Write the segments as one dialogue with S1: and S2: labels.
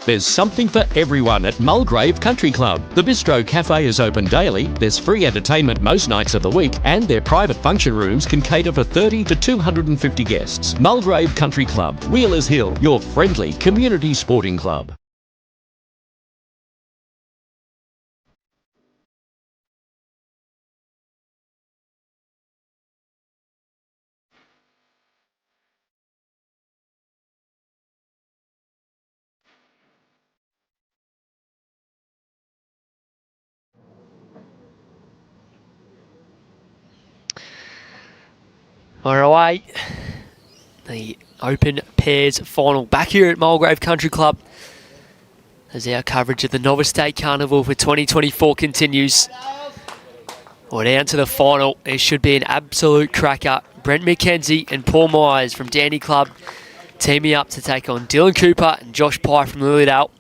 S1: There's something for everyone at Mulgrave Country Club. The Bistro Cafe is open daily, there's free entertainment most nights of the week, and their private function rooms can cater for 30 to 250 guests. Mulgrave Country Club, Wheelers Hill, your friendly community sporting club.
S2: All right, the Open Pairs final back here at Mulgrave Country Club as our coverage of the Novice Carnival for 2024 continues. We're down to the final. It should be an absolute cracker. Brenton McKenzie and Paul Meyers from Dandenong Club teaming up to take on Dylan Cooper and Josh Pye from Lilydale.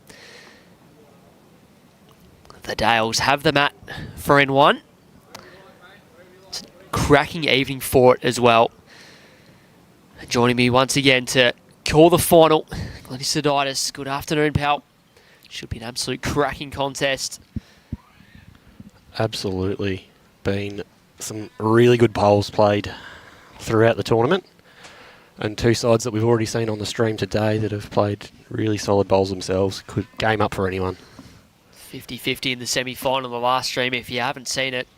S2: The Dales have the mat for N1. It's a cracking evening for it as well. Joining me once again to call the final, Glenys Soditis. Good afternoon, pal. Should be an absolute cracking contest.
S3: Absolutely. Been some really good bowls played throughout the tournament, and two sides that we've already seen on the stream today that have played really solid bowls themselves. Could game up for anyone.
S2: 50-50 in the semi-final, the last stream. If you haven't seen it,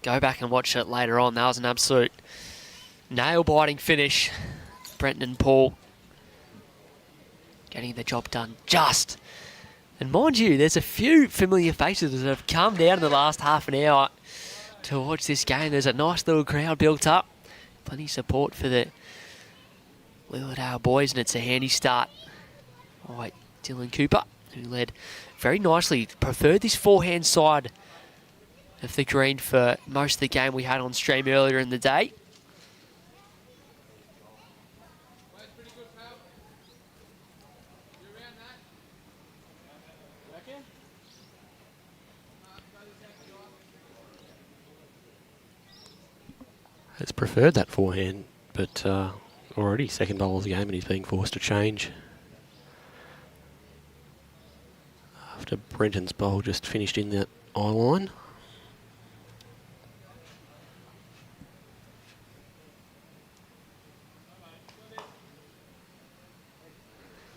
S2: go back and watch it later on. That was an absolute nail-biting finish. Brenton and Paul getting the job done just. And mind you, there's a few familiar faces that have come down in the last half an hour to watch this game. There's a nice little crowd built up. Plenty of support for the Lilydale boys, and it's a handy start. All right, Dylan Cooper, who led very nicely, preferred this forehand side of the green for most of the game we had on stream earlier in the day.
S3: Has preferred that forehand, but already second bowl of the game and he's being forced to change. After Brenton's bowl just finished in that eye line.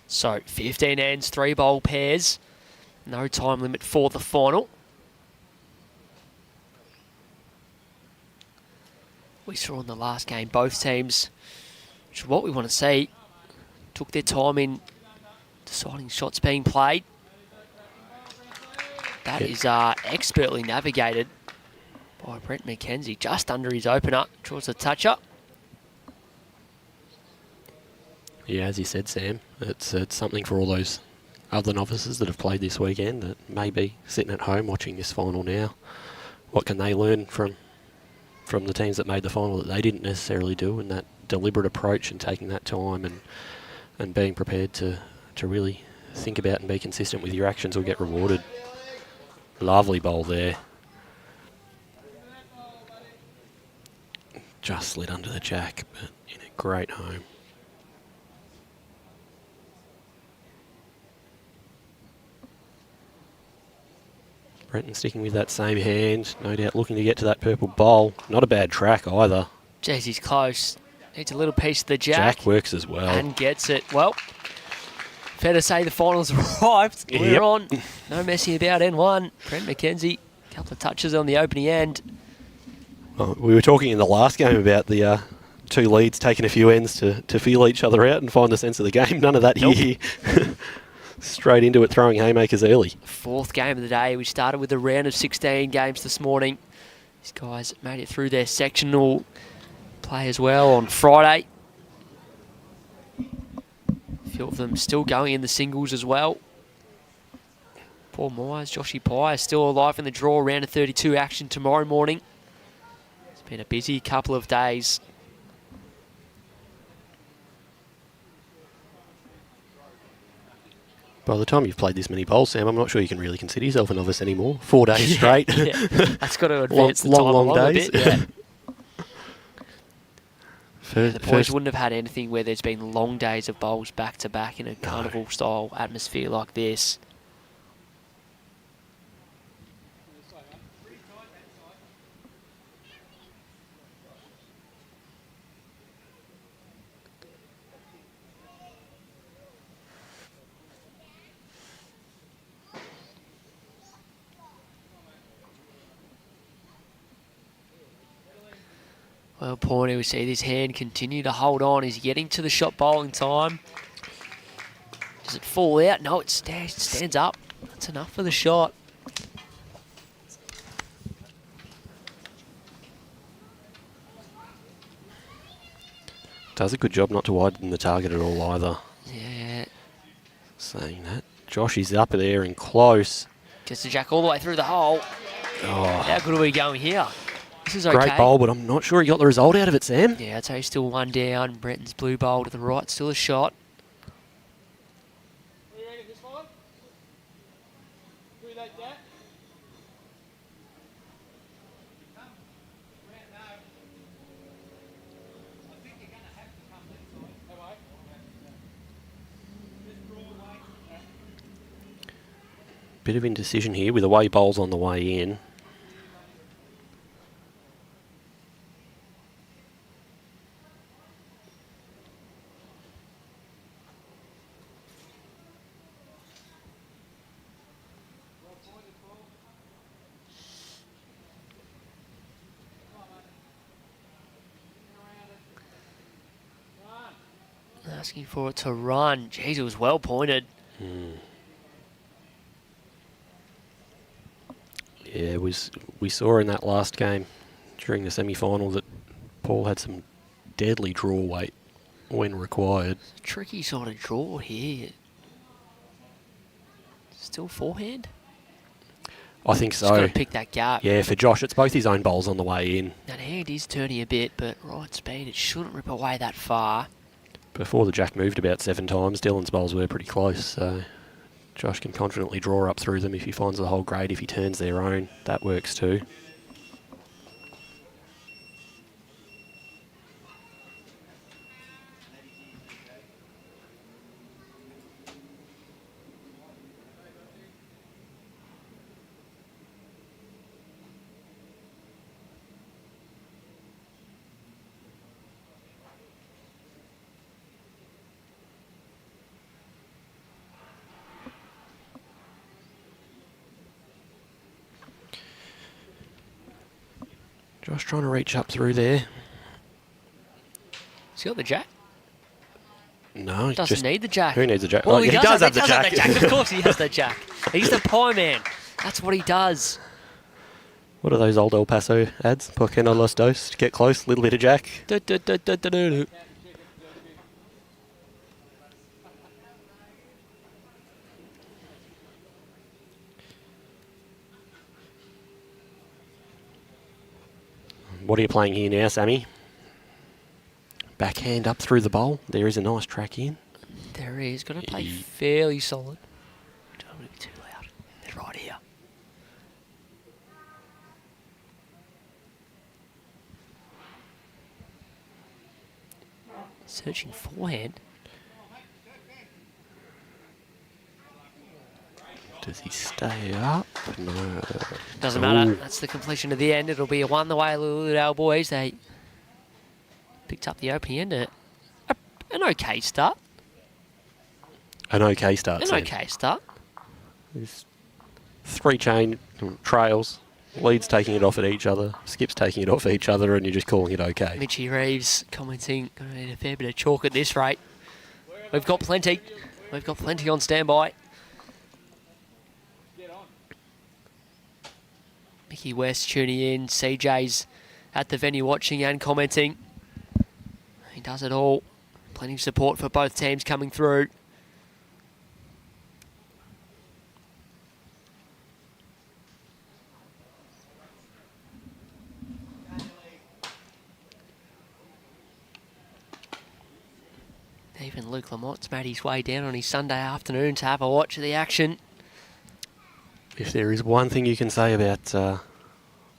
S2: So 15 hands, 3 bowl pairs. No time limit for the final. We saw in the last game both teams, which is what we want to see, took their time in deciding shots being played. That is expertly navigated by Brenton McKenzie, just under his opener, draws a touch-up.
S3: Yeah, as you said, Sam, it's something for all those other novices that have played this weekend that may be sitting at home watching this final now. What can they learn from the teams that made the final that they didn't necessarily do, and that deliberate approach and taking that time and being prepared to really think about and be consistent with your actions will get rewarded. Lovely bowl there. Just slid under the jack, but in a great home. Brenton sticking with that same hand, no doubt looking to get to that purple bowl. Not a bad track either.
S2: Jeez, he's close. Needs a little piece of the jack.
S3: Jack works as well.
S2: And gets it. Well, fair to say the finals arrived.
S3: Yep.
S2: We're on. No messing about N1. Brenton McKenzie, a couple of touches on the opening end.
S3: Well, we were talking in the last game about the two leads taking a few ends to feel each other out and find the sense of the game. None of that here. Straight into it, throwing haymakers early.
S2: Fourth game of the day. We started with a round of 16 games this morning. These guys made it through their sectional play as well on Friday. A few of them still going in the singles as well. Paul Meyers, Joshy Pye are still alive in the draw. Round of 32 action tomorrow morning. It's been a busy couple of days.
S3: By the time you've played this many bowls, Sam, I'm not sure you can really consider yourself a novice anymore. 4 days straight.
S2: Yeah. That's got to advance the time
S3: long
S2: along
S3: days.
S2: A bit. Yeah. The boys wouldn't have had anything where there's been long days of bowls back-to-back in a carnival-style atmosphere like this. Well, Pawnee, we see this hand continue to hold on. Is he getting to the shot bowling time? Does it fall out? No, it stands up. That's enough for the shot.
S3: Does a good job not to widen the target at all either.
S2: Yeah.
S3: Saying that. Josh is up there and close.
S2: Gets the jack all the way through the hole.
S3: Oh.
S2: How good are we going here? This is okay.
S3: Great bowl, but I'm not sure he got the result out of it, Sam.
S2: Yeah, I'd say he's still one down. Brenton's blue bowl to the right, still a shot.
S3: Bit of indecision here with away bowls on the way in.
S2: Asking for it to run. Jeez, it was well pointed.
S3: Yeah, we saw in that last game during the semi-final that Paul had some deadly draw weight when required.
S2: Tricky sort of draw here. Still forehand?
S3: I think so.
S2: Just got to pick that gap.
S3: Yeah, for Josh, it's both his own bowls on the way in.
S2: That hand is turning a bit, but right speed, it shouldn't rip away that far.
S3: Before the jack moved about 7 times, Dylan's bowls were pretty close, so Josh can confidently draw up through them if he finds the hole great. If he turns their own, that works too. Josh trying to reach up through there.
S2: Has he got the jack?
S3: No,
S2: Doesn't need the jack.
S3: Who needs a jack?
S2: Well,
S3: oh,
S2: he
S3: yeah,
S2: does
S3: have the jack.
S2: Of course he has the jack. He's the pie man. That's what he does.
S3: What are those old El Paso ads? Por no los dos? Get close, little bit of jack. What are you playing here now, Sammy? Backhand up through the bowl. There is a nice track in.
S2: There he is. Got to play fairly solid. Don't want to be too loud. They're right here. Searching forehand.
S3: Does he stay up? No.
S2: Doesn't matter. That's the completion of the end. It'll be a one the way Lilydale boys. They picked up the opening end. An okay start.
S3: An okay start.
S2: An
S3: Sam.
S2: okay start.
S3: There's 3 chain trails. Leads taking it off at each other. Skips taking it off at each other, and you're just calling it okay.
S2: Mitchie Reeves commenting, going to need a fair bit of chalk at this rate. We've got plenty. We've got plenty on standby. Mickey West tuning in. CJ's at the venue watching and commenting. He does it all. Plenty of support for both teams coming through. Even Luke Lamont's made his way down on his Sunday afternoon to have a watch of the action.
S3: If there is one thing you can say about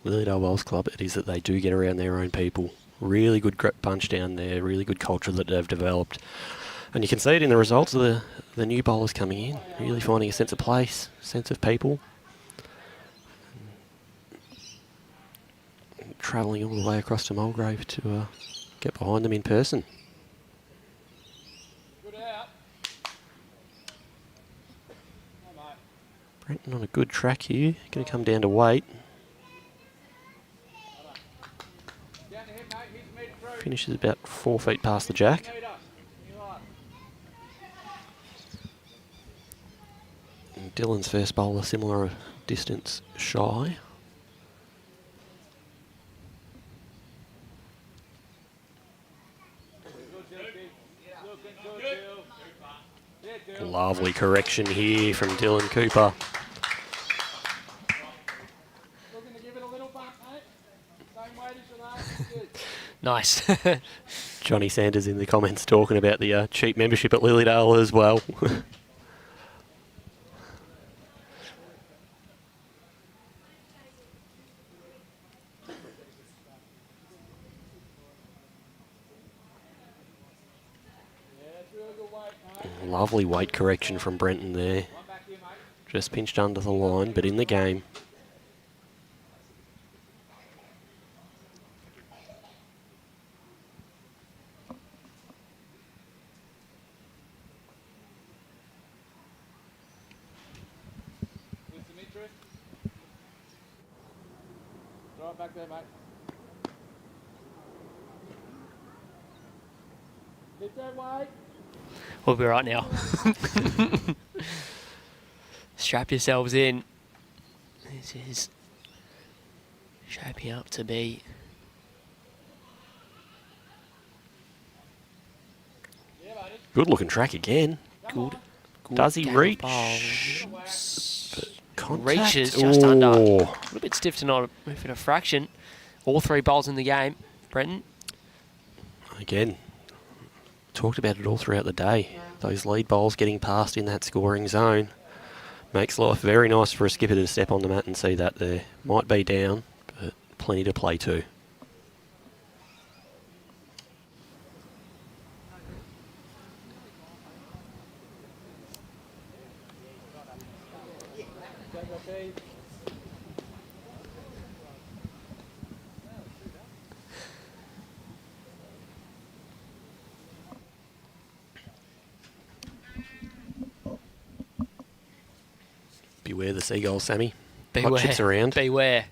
S3: Lilydale Bowls Club, it is that they do get around their own people. Really good grip punch down there, really good culture that they've developed. And you can see it in the results of the new bowlers coming in, really finding a sense of place, sense of people. Travelling all the way across to Mulgrave to get behind them in person. Brenton on a good track here, going to come down to weight. Finishes about 4 feet past the jack. And Dylan's first bowler, similar distance shy. Lovely correction here from Dylan Cooper.
S2: Nice.
S3: Johnny Sanders in the comments talking about the cheap membership at Lilydale as well. Lovely weight correction from Brenton there. Just pinched under the line, but in the game.
S4: Back there, mate. Hit that wide.
S2: We'll be right now. Strap yourselves in. This is shaping up to be
S3: Good looking track again.
S2: good.
S3: Does he
S2: game of
S3: reach?
S2: bowls.
S3: Contact.
S2: Reaches just under. A
S3: Oh.
S2: little bit stiff to not move in a fraction. All 3 bowls in the game. Brenton.
S3: Again, talked about it all throughout the day. Those lead bowls getting past in that scoring zone makes life very nice for a skipper to step on the mat and see that there. Might be down, but plenty to play to. Beware the seagulls, Sammy. Hot chips around.
S2: Beware.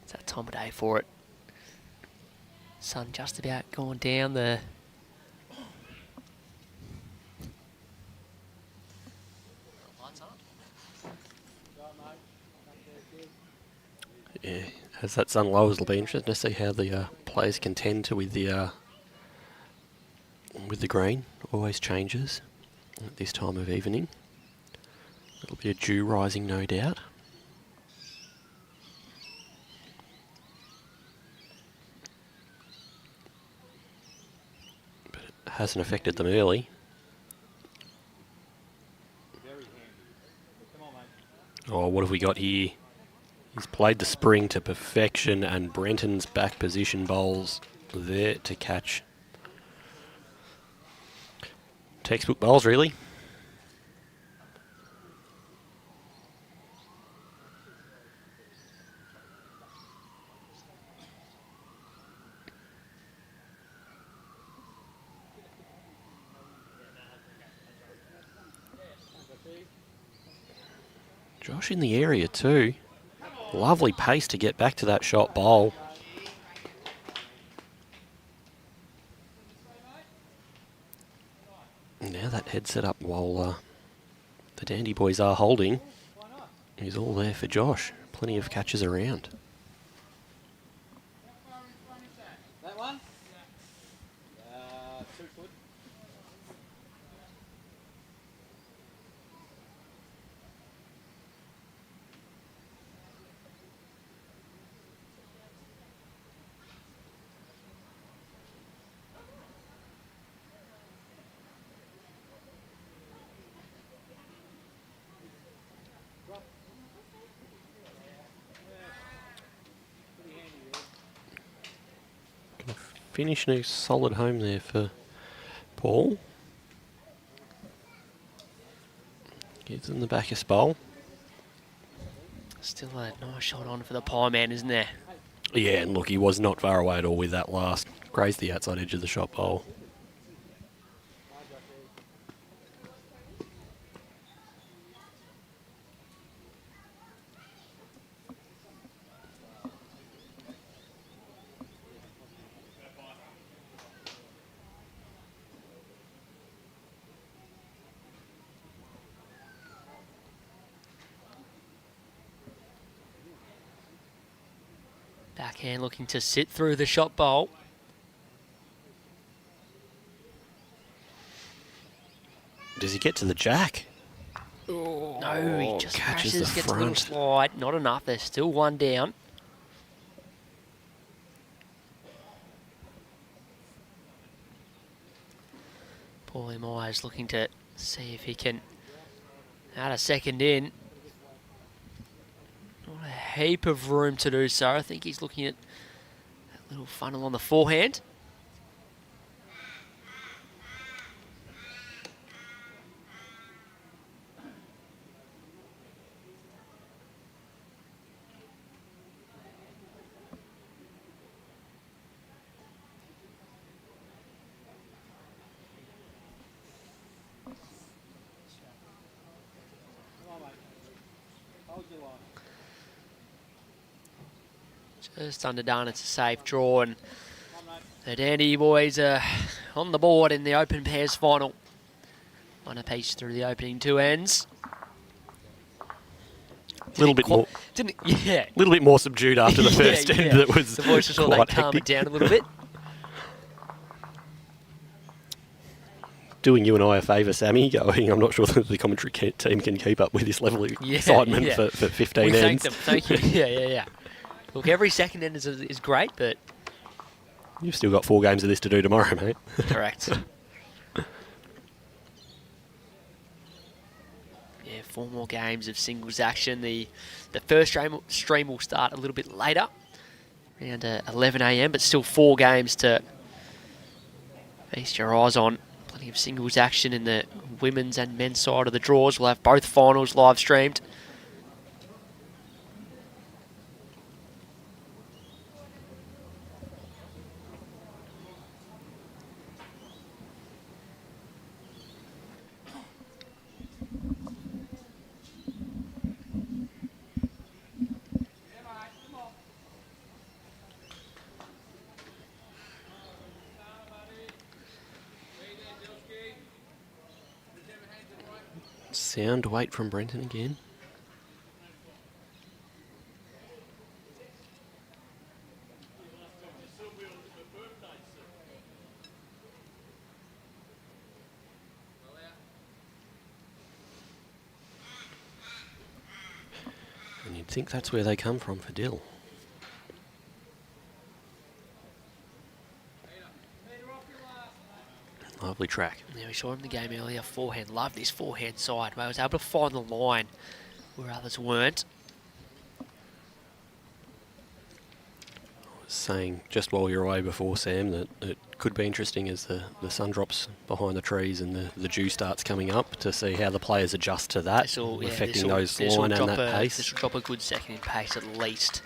S2: It's that time of day for it. Sun just about gone down the...
S3: Yeah, as that sun lowers, it'll be interesting to see how the players contend with the green. Always changes at this time of evening. It'll be a dew rising, no doubt. But it hasn't affected them early. Oh, what have we got here? He's played the spring to perfection, and Brenton's back position bowls there to catch. Textbook bowls, really. Josh in the area too. Lovely pace to get back to that shot bowl. Now that head set up while the Dandy boys are holding is all there for Josh. Plenty of catches around.
S4: That one? 2 foot.
S3: Finishing a solid home there for Paul. Gives him the Bacchus bowl.
S2: Still a nice shot on for the pie man, isn't there?
S3: Yeah, and look, he was not far away at all with that last. Grazed the outside edge of the shot bowl.
S2: Backhand looking to sit through the shot bowl.
S3: Does he get to the jack?
S2: No, he just
S3: catches
S2: crashes,
S3: the
S2: gets a little
S3: front.
S2: slide. Not enough. There's still one down. Paulie Meyers looking to see if he can add a second in. Not a heap of room to do so. I think he's looking at that little funnel on the forehand. Just underdone, it's a safe draw, and the Dandy boys are on the board in the open pairs final. One apiece through the opening two ends.
S3: A little bit more.
S2: Yeah.
S3: Little bit more subdued after the first end. That was
S2: the boys just thought they'd
S3: quite
S2: calm it
S3: hectic.
S2: down a little bit.
S3: Doing you and I a favour, Sammy, going, I'm not sure that the commentary team can keep up with this level of excitement for 15
S2: we
S3: ends.
S2: thank them, thank you. Yeah. Look, every second end is great, but...
S3: You've still got 4 games of this to do tomorrow, mate.
S2: Correct. Yeah, 4 more games of singles action. The first stream will start a little bit later, around 11 a.m, but still 4 games to feast your eyes on. Plenty of singles action in the women's and men's side of the draws. We'll have both finals live streamed.
S3: Sound weight from Brenton again. And you'd think that's where they come from for Dill. Lovely track.
S2: Yeah, we saw him in the game earlier, forehand. Loved his forehand side, where he was able to find the line where others weren't.
S3: I was saying just while you were away before, Sam, that it could be interesting as the sun drops behind the trees and the dew starts coming up to see how the players adjust to that, affecting those line and that pace.
S2: This will drop a good second in pace at least.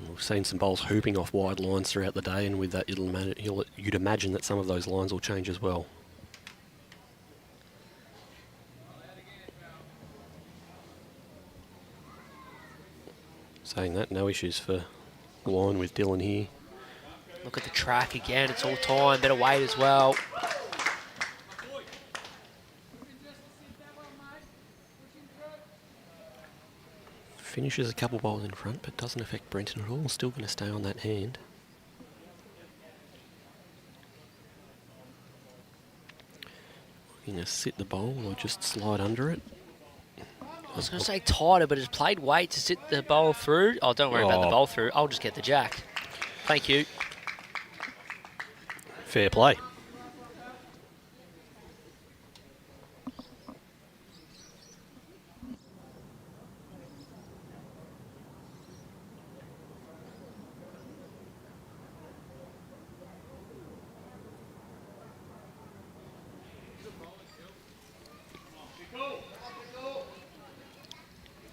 S3: We've seen some bowls hooping off wide lines throughout the day, and with that, you'd imagine that some of those lines will change as well. Saying that, no issues for line with Dylan here.
S2: Look at the track again, it's all time, better weight as well.
S3: Finishes a couple bowls in front, but doesn't affect Brenton at all. Still going to stay on that hand. Going to sit the bowl or just slide under it.
S2: I was going to say tighter, but it's played weight to sit the bowl through. Oh, don't worry about the bowl through. I'll just get the jack. Thank you.
S3: Fair play.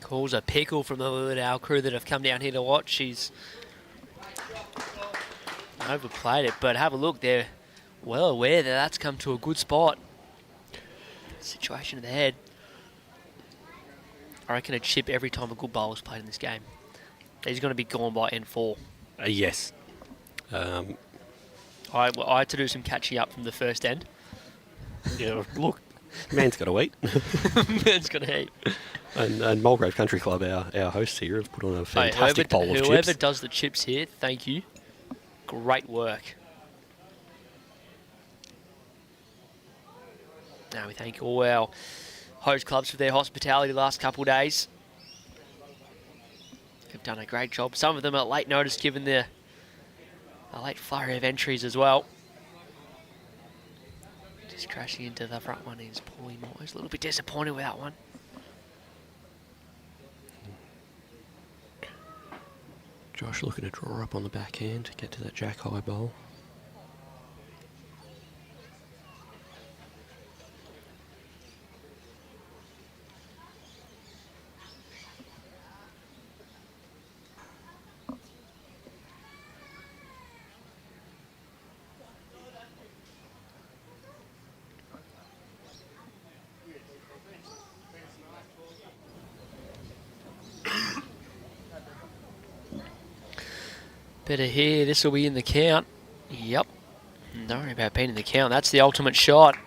S2: Calls a pickle from the Lilydale crew that have come down here to watch. She's overplayed it, but have a look. They're well aware that that's come to a good spot. Situation of the head. I reckon a chip every time a good bowler's played in this game. He's going to be gone by N4.
S3: Yes.
S2: I had to do some catching up from the first end.
S3: Yeah, look, man's got to eat.
S2: Man's going to eat.
S3: And Mulgrave Country Club, our hosts here, have put on a fantastic bowl of chips.
S2: Whoever does the chips here, thank you. Great work. Now we thank all our host clubs for their hospitality the last couple of days. They've done a great job. Some of them at late notice given a late flurry of entries as well. Just crashing into the front one is Paulie Meyers. A little bit disappointed with that one.
S3: Josh looking to draw up on the backhand to get to that jack high bowl.
S2: Better here, this will be in the count. Yep. Don't worry about being in the count. That's the ultimate shot.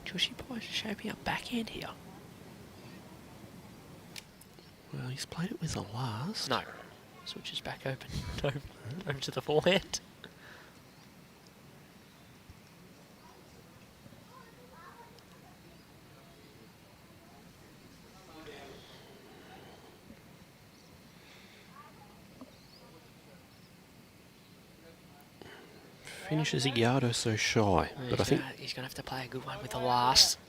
S2: Joshy Boys shaping up backhand here.
S3: Well, he's played it with the last.
S2: No. Switches back open. Over to the forehand.
S3: Finishes a yard or so shy, but I think
S2: he's going to have to play a good one with the last.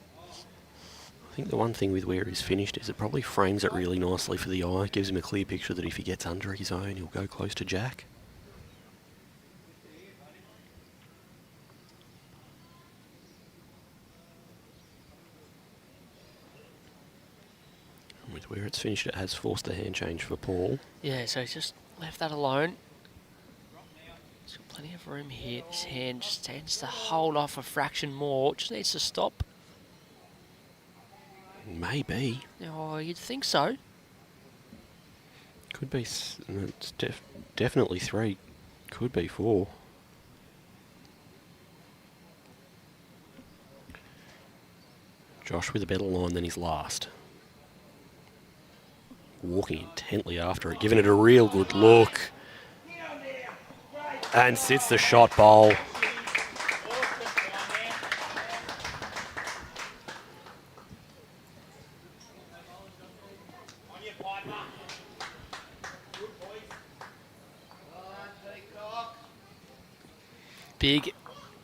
S3: I think the one thing with where he's finished is it probably frames it really nicely for the eye. Gives him a clear picture that if he gets under his own, he'll go close to jack. And with where it's finished, it has forced the hand change for Paul.
S2: Yeah, so he's just left that alone. He's got plenty of room here. This hand just tends to hold off a fraction more. Just needs to stop.
S3: Maybe.
S2: Oh, you'd think so.
S3: Could be. It's definitely 3. Could be 4. Josh with a better line than his last. Walking intently after it, giving it a real good look. And sits the shot bowl.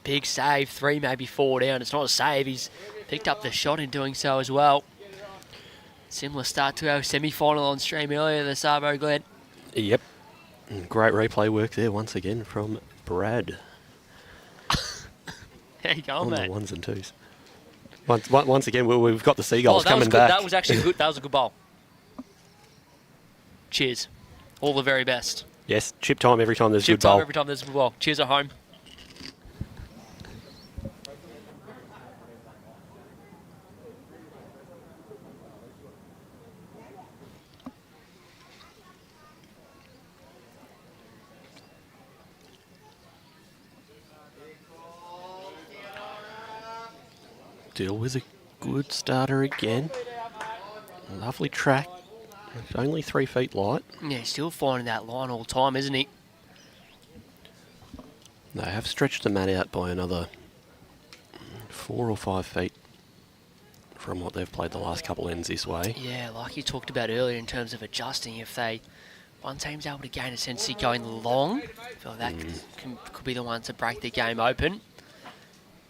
S2: Big save, 3, maybe 4 down. It's not a save, he's picked up the shot in doing so as well. Similar start to our semi-final on stream earlier, the Sabo Glen.
S3: Yep. Great replay work there once again from Brad.
S2: There you go,
S3: on
S2: mate.
S3: the 1s and 2s. Once again, we've got the Seagulls coming
S2: good.
S3: back.
S2: That was actually good. That was a good bowl. Cheers. All the very best.
S3: Yes, chip time every time there's a
S2: Chip
S3: good bowl.
S2: time every time there's a good bowl. Cheers at home.
S3: Deal with a good starter again. Lovely track. It's only 3 feet light.
S2: Yeah, still finding that line all the time, isn't he?
S3: They have stretched the mat out by another 4 or 5 feet from what they've played the last couple ends this way.
S2: Yeah, like you talked about earlier in terms of adjusting. If one team's able to gain a sense of going long, I feel that could be the one to break the game open.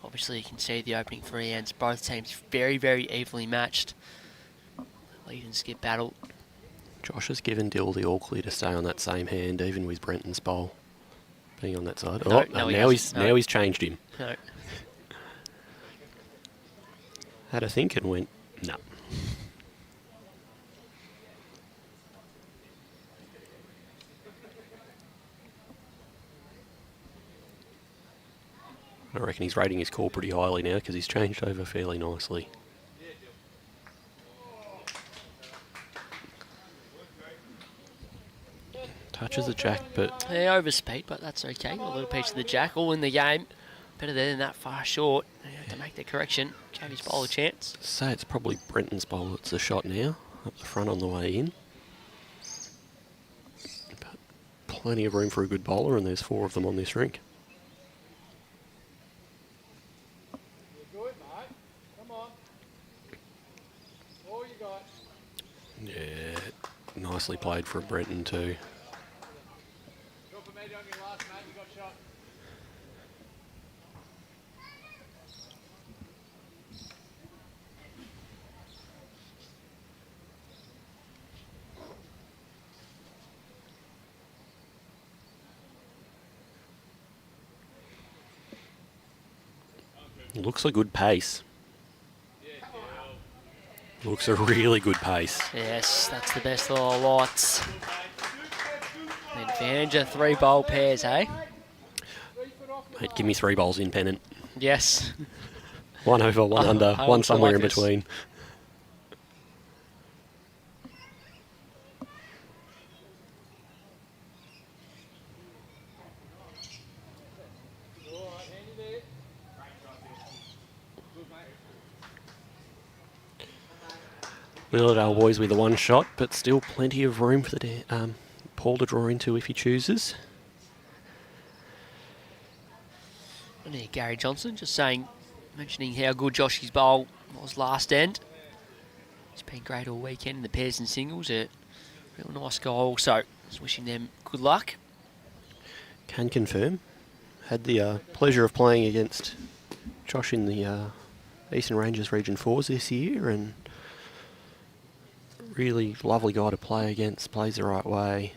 S2: Obviously, you can see the opening 3 ends. Both teams very, very evenly matched. Lead and skip battle.
S3: Josh has given Dill the all clear to stay on that same hand, even with Brenton's bowl being on that side.
S2: No,
S3: now he's changed him.
S2: No.
S3: had a think and went, no. I reckon he's rating his call pretty highly now because he's changed over fairly nicely. Touches the jack, but...
S2: Yeah, overspeed, but that's okay. A little piece of the jack, all in the game. Better than that far short. They have to make the correction. Gave his bowl a chance.
S3: Say it's probably Brenton's bowl that's the shot now, up the front on the way in. But plenty of room for a good bowler, and there's 4 of them on this rink.
S4: You're good, mate. Come on. All you got.
S3: Yeah, nicely played for Brenton too.
S4: Drop a meter on your last, mate. You got shot.
S3: Looks a good pace. Looks a really good pace.
S2: Yes, that's the best of the lots. The advantage of 3 bowl pairs, eh?
S3: Mate, give me 3 bowls in pennant.
S2: Yes.
S3: 1 over, 1 under,
S2: I
S3: 1
S2: also
S3: somewhere
S2: like
S3: in
S2: this.
S3: between.
S4: All right, handy there. Good, mate.
S3: Lilydale boys with the 1 shot, but still plenty of room for the Paul to draw into if he chooses.
S2: And here, Gary Johnson just mentioning how good Joshy's bowl was last end. He's been great all weekend in the pairs and singles. A real nice guy also. Just wishing them good luck.
S3: Can confirm. Had the pleasure of playing against Josh in the Eastern Rangers Region 4s this year, and really lovely guy to play against, plays the right way,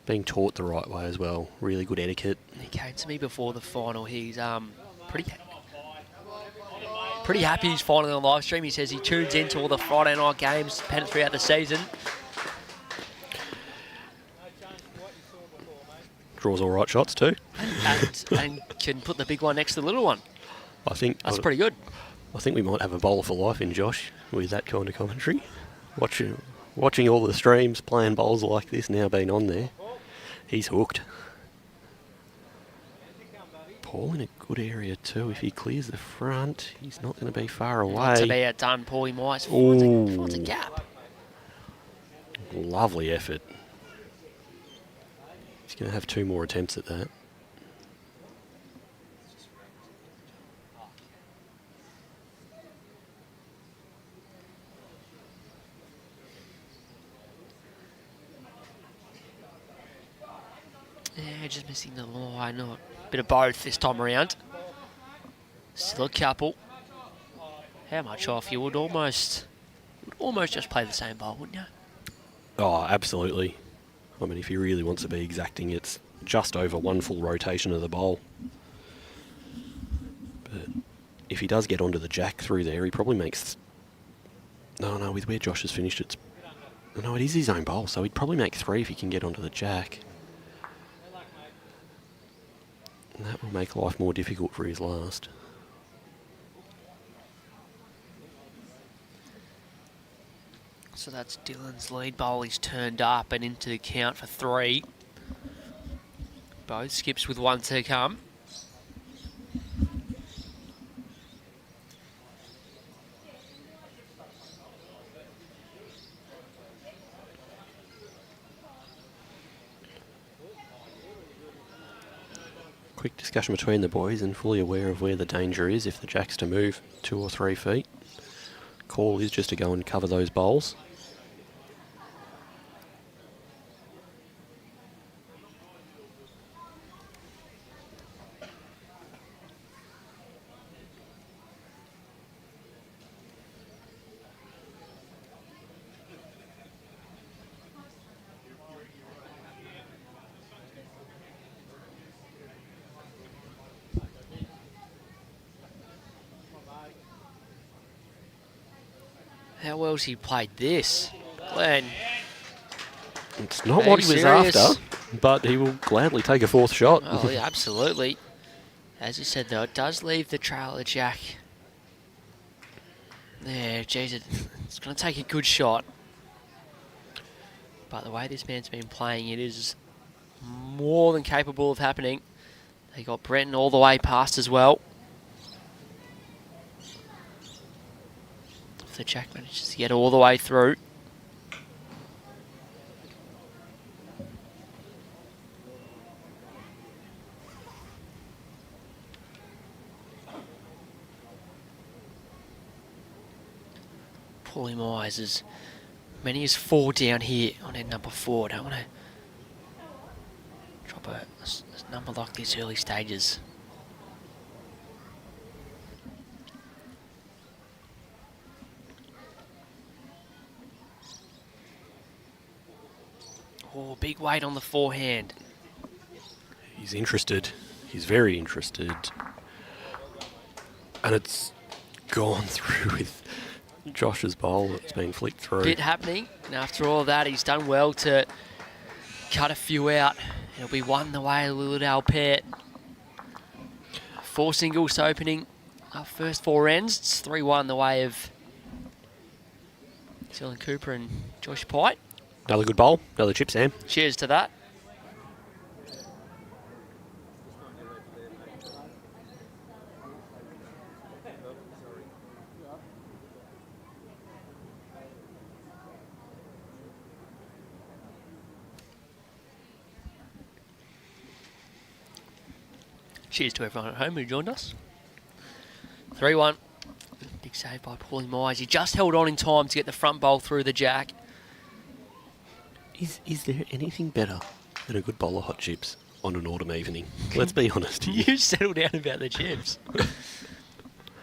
S3: being taught the right way as well, really good etiquette.
S2: He came to me before the final. He's pretty happy he's finally on live stream. He says he tunes into all the Friday night games throughout the season.
S3: Draws all right shots too.
S2: and can put the big one next to the little one.
S3: I think
S2: That's pretty good.
S3: I think we might have a bowler for life in Josh with that kind of commentary. Watching all the streams, playing bowls like this, now being on there, he's hooked. Paul in a good area too. If he clears the front, he's not going to be far
S2: Not to
S3: away.
S2: be outdone, Paulie Meyers finds a gap.
S3: Lovely effort. He's going to have 2 more attempts at that.
S2: Yeah, just missing the line. Not a bit of both this time around. Still a couple. How much off? You would almost just play the same bowl, wouldn't you?
S3: Oh, absolutely. I mean, if he really wants to be exacting, it's just over 1 full rotation of the bowl. But if he does get onto the jack through there, he probably makes... No, with where Josh has finished, it's... No, it is his own bowl, so he'd probably make 3 if he can get onto the jack. And that will make life more difficult for his last.
S2: So that's Dylan's lead bowl. He's turned up and into the count for 3. Both skips with 1 to come.
S3: Quick discussion between the boys, and fully aware of where the danger is if the jack's to move 2 or 3 feet. Call is just to go and cover those bowls.
S2: How well's he played this? Glenn.
S3: It's not
S2: Are
S3: what
S2: you
S3: he was
S2: serious?
S3: after, but he will gladly take a fourth shot.
S2: Oh, yeah, absolutely. As you said, though, it does leave the trail of Jack. Yeah, geez, it's going to take a good shot. But the way this man's been playing, it is more than capable of happening. They got Brenton all the way past as well. If the Jack manages to get all the way through. Paulie Meyers as many as 4 down here on end number 4. Don't want to drop a number like this early stages. Oh, big weight on the forehand.
S3: He's interested. He's very interested. And it's gone through with Josh's bowl that's been flicked through.
S2: Bit happening, and after all of that, he's done well to cut a few out. It'll be 1 the way of the Lilydale pair. 4 singles opening our first 4 ends. It's 3-1 the way of Dylan Cooper and Josh Pite.
S3: Another good bowl. Another chip, Sam.
S2: Cheers to that. Cheers to everyone at home who joined us. 3-1. Big save by Paulie Meyers. He just held on in time to get the front bowl through the Jack.
S3: Is there anything better than a good bowl of hot chips on an autumn evening? Let's be honest here.
S2: You settle down about the chips.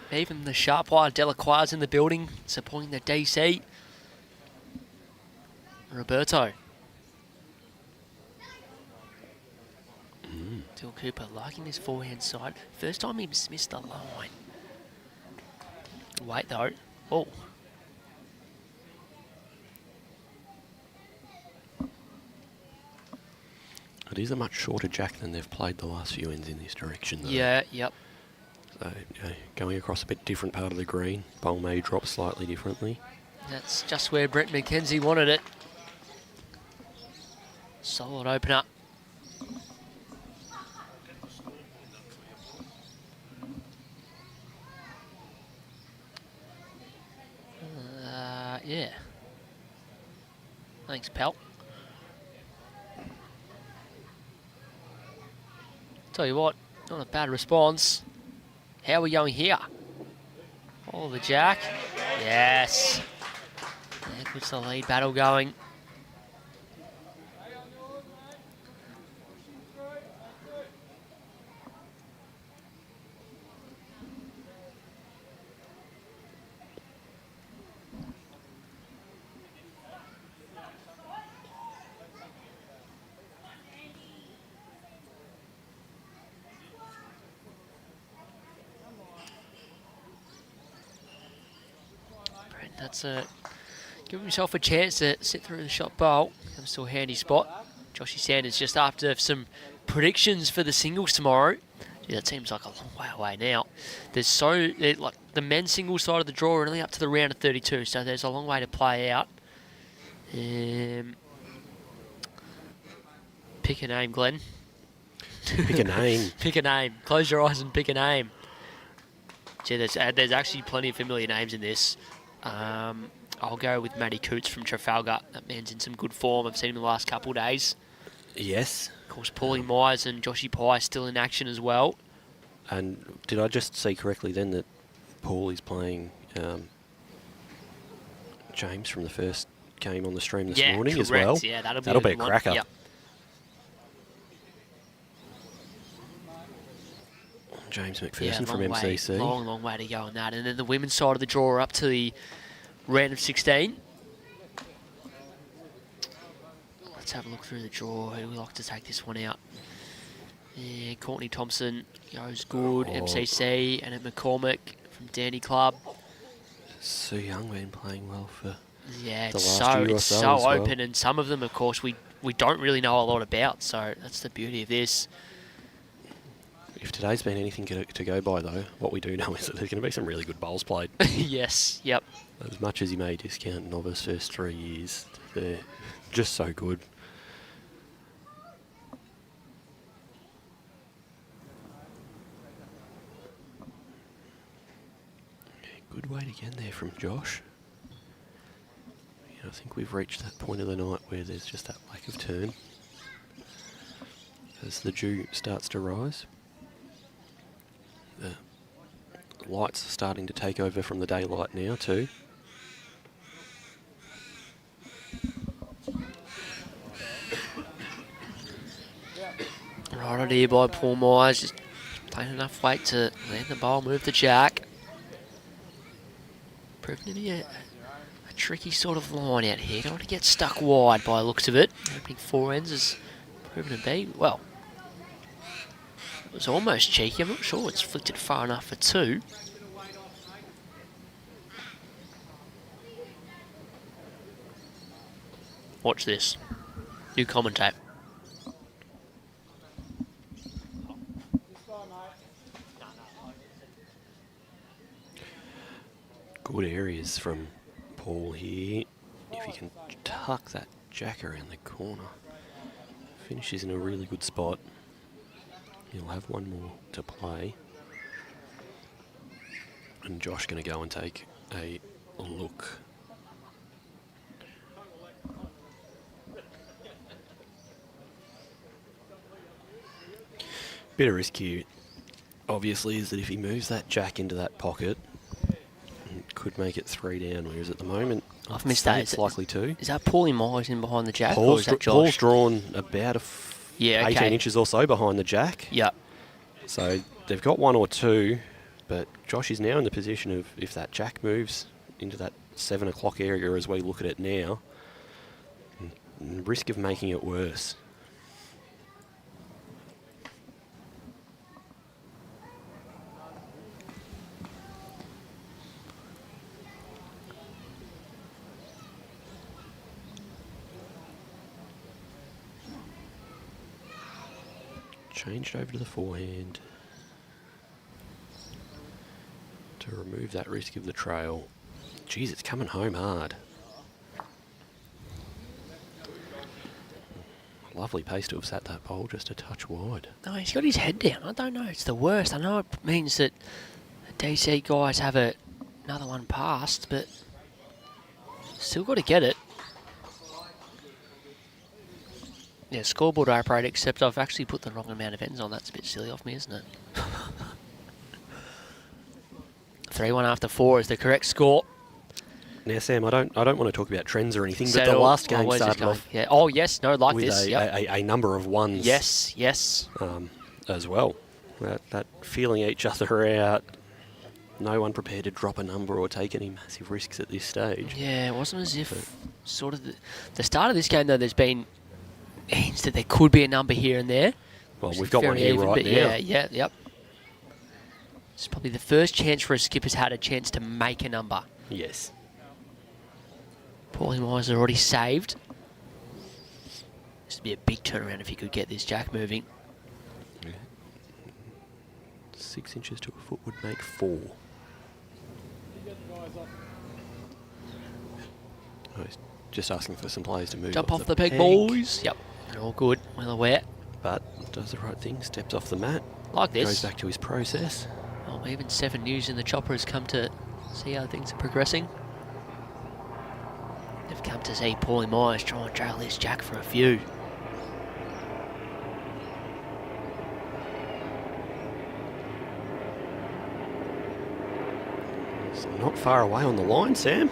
S2: Even the sharp wire Delacroix in the building, supporting the DC. Roberto. Dylan Cooper liking his forehand side. First time he's missed the line. Wait though. Oh.
S3: It is a much shorter Jack than they've played the last few ends in this direction, though.
S2: Yeah, yep.
S3: So, going across a bit different part of the green. Bowl may drop slightly differently.
S2: That's just where Brenton McKenzie wanted it. Solid opener. Yeah. Thanks, pal. Tell you what, not a bad response. How are we going here? Oh, the Jack. Yes. That puts the lead battle going. That's give himself a chance to sit through the shot bowl. Comes to a handy spot. Joshy Sanders just after some predictions for the singles tomorrow. Gee, that seems like a long way away now. There's like the men's singles side of the draw are only up to the round of 32, so there's a long way to play out. Pick a name, Glenn.
S3: Pick a name.
S2: Pick a name. Close your eyes and pick a name. Gee, there's actually plenty of familiar names in this. I'll go with Matty Coots from Trafalgar. That man's in some good form. I've seen him the last couple of days.
S3: Yes.
S2: Of course, Paulie Meyers and Joshy Pye still in action as well.
S3: And did I just see correctly then that Paul is playing James from the first game on the stream this morning
S2: correct.
S3: as well?
S2: Yeah, that'll
S3: be a
S2: one.
S3: cracker.
S2: Yep.
S3: James McPherson from MCC.
S2: Long way to go on that. And then the women's side of the draw are up to the round of 16. Let's have a look through the draw. Who would like to take this one out? Yeah, Courtney Thompson goes good. MCC and at McCormick from Dandy Club.
S3: Sue Young been playing well for
S2: Yeah,
S3: the
S2: it's
S3: last year or
S2: it's
S3: so
S2: so
S3: as well.
S2: open, and some of them, of course, we don't really know a lot about. So that's the beauty of this.
S3: If today's been anything to go by, though, what we do know is that there's going to be some really good bowls played.
S2: Yes, yep.
S3: As much as you may discount novice first 3 years, they're just so good. Good weight again there from Josh. I think we've reached that point of the night where there's just that lack of turn as the dew starts to rise. The lights are starting to take over from the daylight now too.
S2: Right on here by Paul Meyers, just playing enough weight to land the bowl, move the jack. Proving to be a tricky sort of line out here. Don't want to get stuck wide by the looks of it. Opening 4 ends is proven to be, well, it was almost cheeky. I'm not sure it's flicked it far enough for 2. Watch this. New commentate.
S3: Good areas from Paul here. If he can tuck that jack around the corner, finishes in a really good spot. He'll have one more to play. And Josh going to go and take a look. Bit of risk here, obviously, is that if he moves that jack into that pocket, it could make it 3 down, whereas at the moment,
S2: I've missed that.
S3: It's likely to.
S2: Is that Paulie Meyers in behind the jack, or is that Josh?
S3: Paul's drawn about 18
S2: okay.
S3: inches or so behind the jack.
S2: Yep.
S3: So they've got 1 or 2, but Josh is now in the position of, if that jack moves into that 7 o'clock area as we look at it now, risk of making it worse. Changed over to the forehand to remove that risk of the trail. Geez, it's coming home hard. Lovely pace to have sat that bowl just a touch wide.
S2: No, he's got his head down. I don't know. It's the worst. I know it means that the DC guys have another one passed, but still got to get it. Yeah, scoreboard operator, except I've actually put the wrong amount of ends on. That's a bit silly of me, isn't it? 3-1 after 4 is the correct score.
S3: Now, Sam, I don't want to talk about trends or anything, but the
S2: Settle.
S3: last game
S2: where's this
S3: started
S2: going?
S3: off
S2: Yeah. Oh, yes. No, like
S3: with
S2: this. Yep.
S3: a number of ones.
S2: Yes.
S3: As well. That feeling each other out. No one prepared to drop a number or take any massive risks at this stage.
S2: Yeah, it wasn't as if sort of the start of this game, though, there's been hints that there could be a number here and there.
S3: Well, we've got one here right now.
S2: Yep. It's probably the first chance for a skipper's had a chance to make a number.
S3: Yes.
S2: Paulie Meyers already saved. This would be a big turnaround if he could get this jack moving.
S3: Yeah. 6 inches to a foot would make 4. Oh, he's just asking for some players to move.
S2: Jump off the peg, boys. Yep. They're all good. Well aware.
S3: But does the right thing, steps off the mat.
S2: Like this.
S3: Goes back to his process.
S2: Well, even 7 News in the chopper has come to see how things are progressing. They've come to see Paulie Meyers try and trail this jack for a few.
S3: It's not far away on the line, Sam.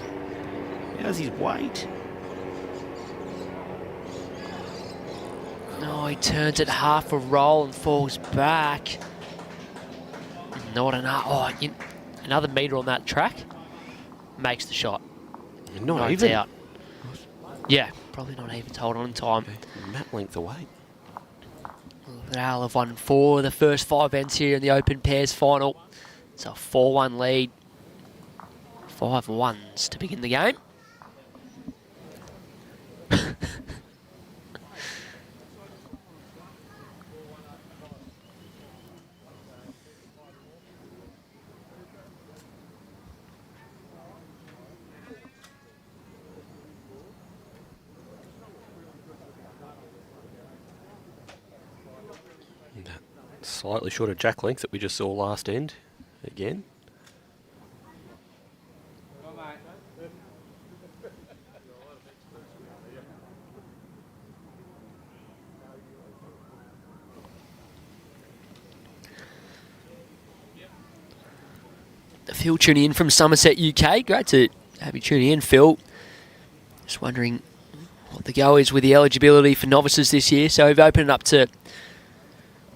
S3: How's his weight?
S2: No, he turns it half a roll and falls back. Not enough. Oh, another metre on that track. Makes the shot.
S3: Not
S2: No
S3: even.
S2: doubt. Yeah, probably not even to hold on in time.
S3: Mat length away.
S2: Lilydale have won 4 of the first 5 ends here in the Open Pairs final. It's a 4-1 lead. 5 ones to begin the game.
S3: Slightly short of jack length that we just saw last end again.
S2: Phil tuning in from Somerset, UK. Great to have you tuning in, Phil. Just wondering what the go is with the eligibility for novices this year. So we've opened it up to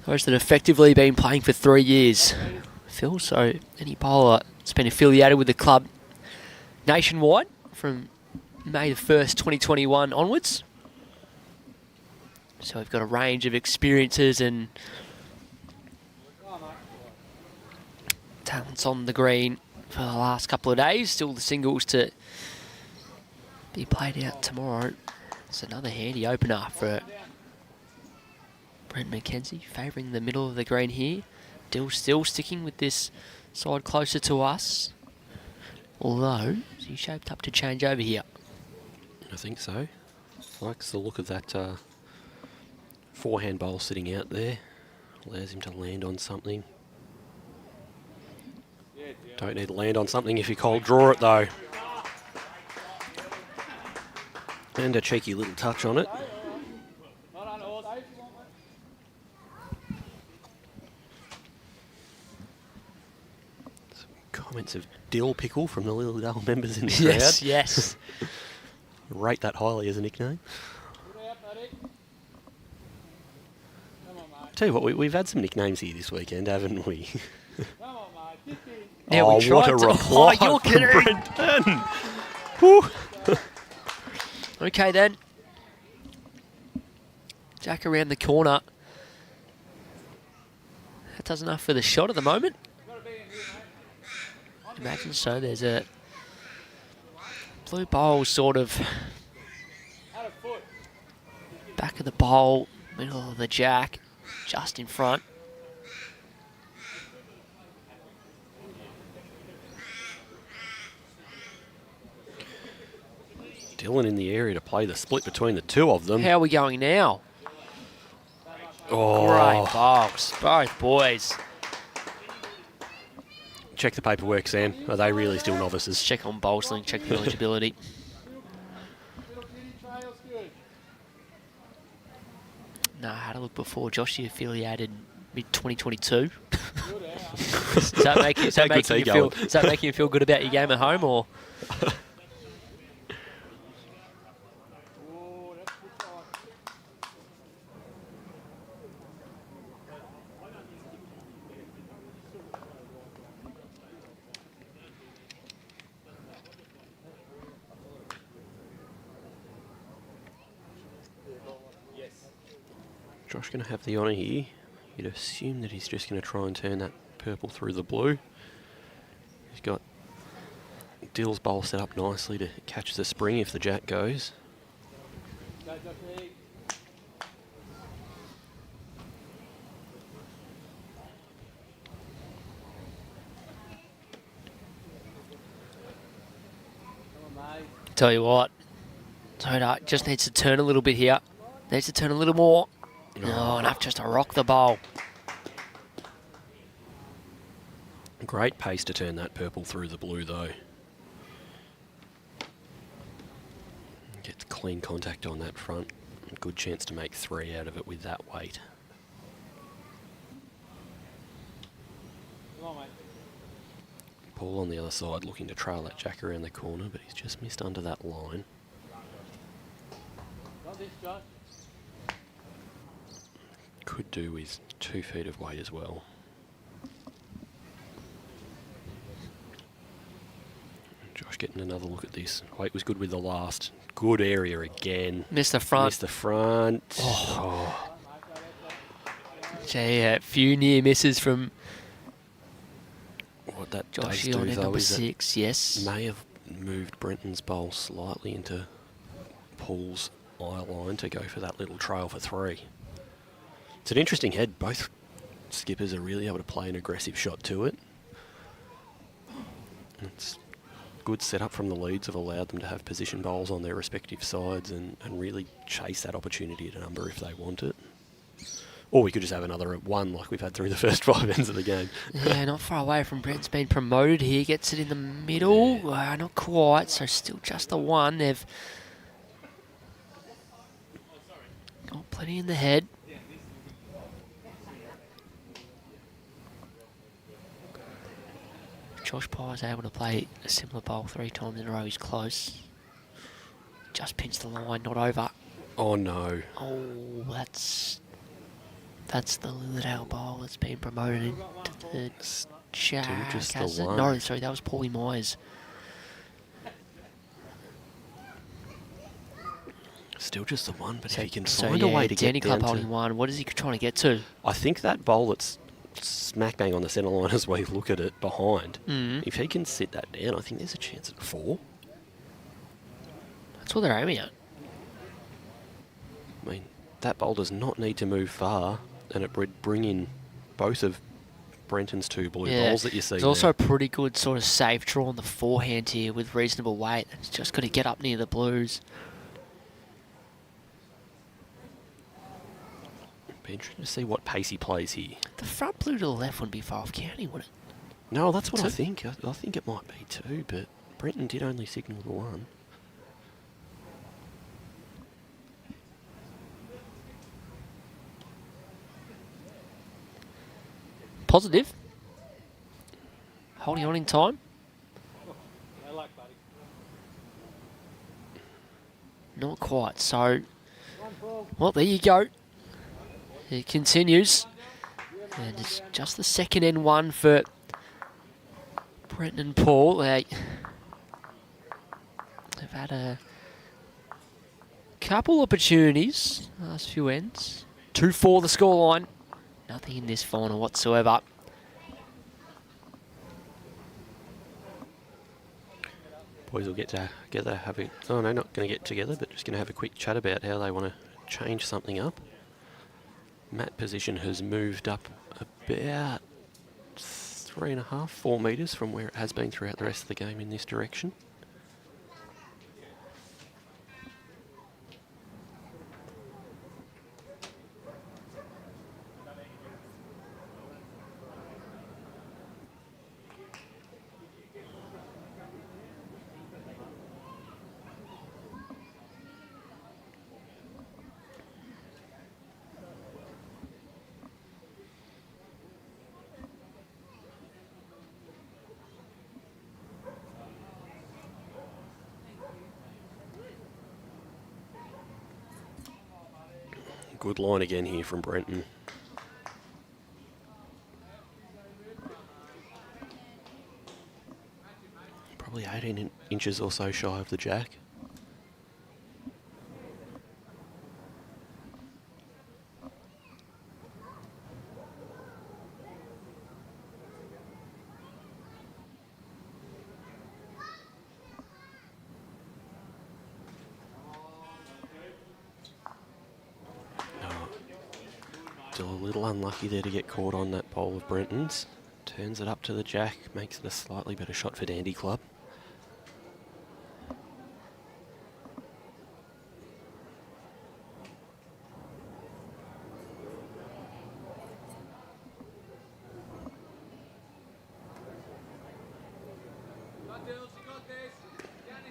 S2: those that have effectively been playing for 3 years, Phil. So any bowler that's been affiliated with the club nationwide from May the 1st, 2021 onwards. So we've got a range of experiences and talents on the green for the last couple of days. Still the singles to be played out tomorrow. It's another handy opener for Brenton McKenzie, favouring the middle of the green here. Still sticking with this side closer to us. Although, he's shaped up to change over here.
S3: I think so. Likes the look of that forehand bowl sitting out there. Allows him to land on something. Don't need to land on something if you cold draw it though. And a cheeky little touch on it. Some comments of dill pickle from the Lilydale members in the crowd.
S2: Yes.
S3: Rate that highly as a nickname. Tell you what, we've had some nicknames here this weekend, haven't we?
S2: Yeah,
S3: oh,
S2: we
S3: what a
S2: tried to-
S3: reply
S2: Oh, you're
S3: from
S2: kidding.
S3: Brenton. Whew.
S2: Okay then. Jack around the corner. That does enough for the shot at the moment. Imagine so. There's a blue bowl sort of back of the bowl, middle of the jack, just in front.
S3: Dylan in the area to play the split between the two of them.
S2: How are we going now?
S3: Oh,
S2: Great bowls, both boys.
S3: check the paperwork, Sam. Are they really still novices?
S2: Check on bowling, check the eligibility. No, I had a look before. Josh, you affiliated mid-2022. Does that make you feel good about your game at home, or?
S3: Josh going to have the honour here. You'd assume that he's just going to try and turn that purple through the blue. He's got Dill's bowl set up nicely to catch the spring if the jack goes.
S2: Tell you what, Toda just needs to turn a little bit here. Needs to turn a little more. No, enough just to rock the bowl.
S3: Great pace to turn that purple through the blue though. Gets clean contact on that front. Good chance to make 3 out of it with that weight. Paul on the other side looking to trail that jack around the corner, but he's just missed under that line. Could do with 2 feet of weight as well. Josh getting another look at this. Weight was good with the last. Good area again.
S2: Missed the front.
S3: Missed the front. Oh.
S2: Gee, a few near misses from
S3: What that
S2: Josh
S3: does do,
S2: on at
S3: though,
S2: number
S3: is
S2: 6, yes.
S3: may have moved Brenton's bowl slightly into Paul's eye line to go for that little trail for 3. It's an interesting head. Both skippers are really able to play an aggressive shot to it. It's good setup from the leads have allowed them to have position bowls on their respective sides and really chase that opportunity at a number if they want it. Or we could just have another at 1 like we've had through the first 5 ends of the game.
S2: Yeah, not far away from Brent's been promoted here. Gets it in the middle.
S3: Yeah.
S2: Not quite, so still just a 1. They've got plenty in the head. Josh Pye is able to play a similar bowl 3 times in a row. He's close. Just pinched the line, not over.
S3: Oh no.
S2: Oh, that's the Lilydale bowl that's been promoted into the Jack.
S3: just the
S2: Has it?
S3: one.
S2: No, sorry, that was Paulie Meyers.
S3: Still just the 1, but
S2: So,
S3: if he can
S2: so
S3: find
S2: yeah,
S3: a way to
S2: Dandenong
S3: get
S2: Club
S3: down
S2: holding
S3: to...
S2: 1. What is he trying to get to?
S3: I think that bowl that's smack bang on the centre line as we look at it behind, if he can sit that down, I think there's a chance at 4.
S2: That's what they're aiming at.
S3: I mean, that bowl does not need to move far, and it would bring in both of Brenton's 2 blue bowls that you see
S2: There's
S3: there.
S2: also a pretty good sort of safe draw on the forehand here with reasonable weight. It's just got to get up near the blues.
S3: Be interesting to see what pace he plays here.
S2: The front blue to the left wouldn't be far off county, would it?
S3: No, that's what I
S2: 2?
S3: think. I think it might be 2, but Brenton did only signal the 1.
S2: Positive. Holding on in time. Not quite. So, well, there you go. It continues. And it's just the second N1 for Brenton and Paul. They've had a couple opportunities last few ends. 2-4 the scoreline. Nothing in this final whatsoever.
S3: Boys will get together, have a... Oh, no, not going to get together, but just going to have a quick chat about how they want to change something up. Mat position has moved up about 3.5, 4 metres from where it has been throughout the rest of the game in this direction. Good line again here from Brenton. Probably 18 inches or so shy of the jack. Still a little unlucky there to get caught on that bowl of Brenton's. Turns it up to the jack, makes it a slightly better shot for Dandy Club.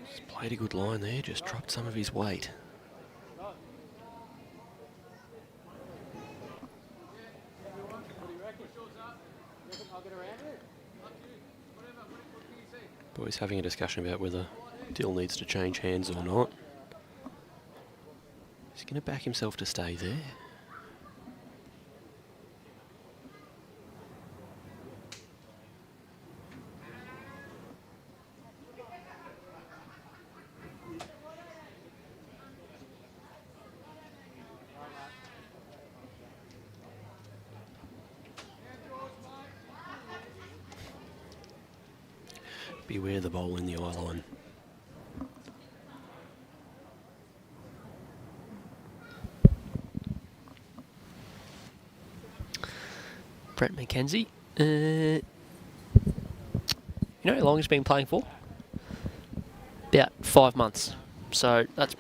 S3: Just played a good line there, just dropped some of his weight. Boys having a discussion about whether Dill needs to change hands or not. He's going to back himself to stay there. Beware the bowl in the eye line.
S2: Brent McKenzie. You know how long he's been playing for? About 5 months. So that's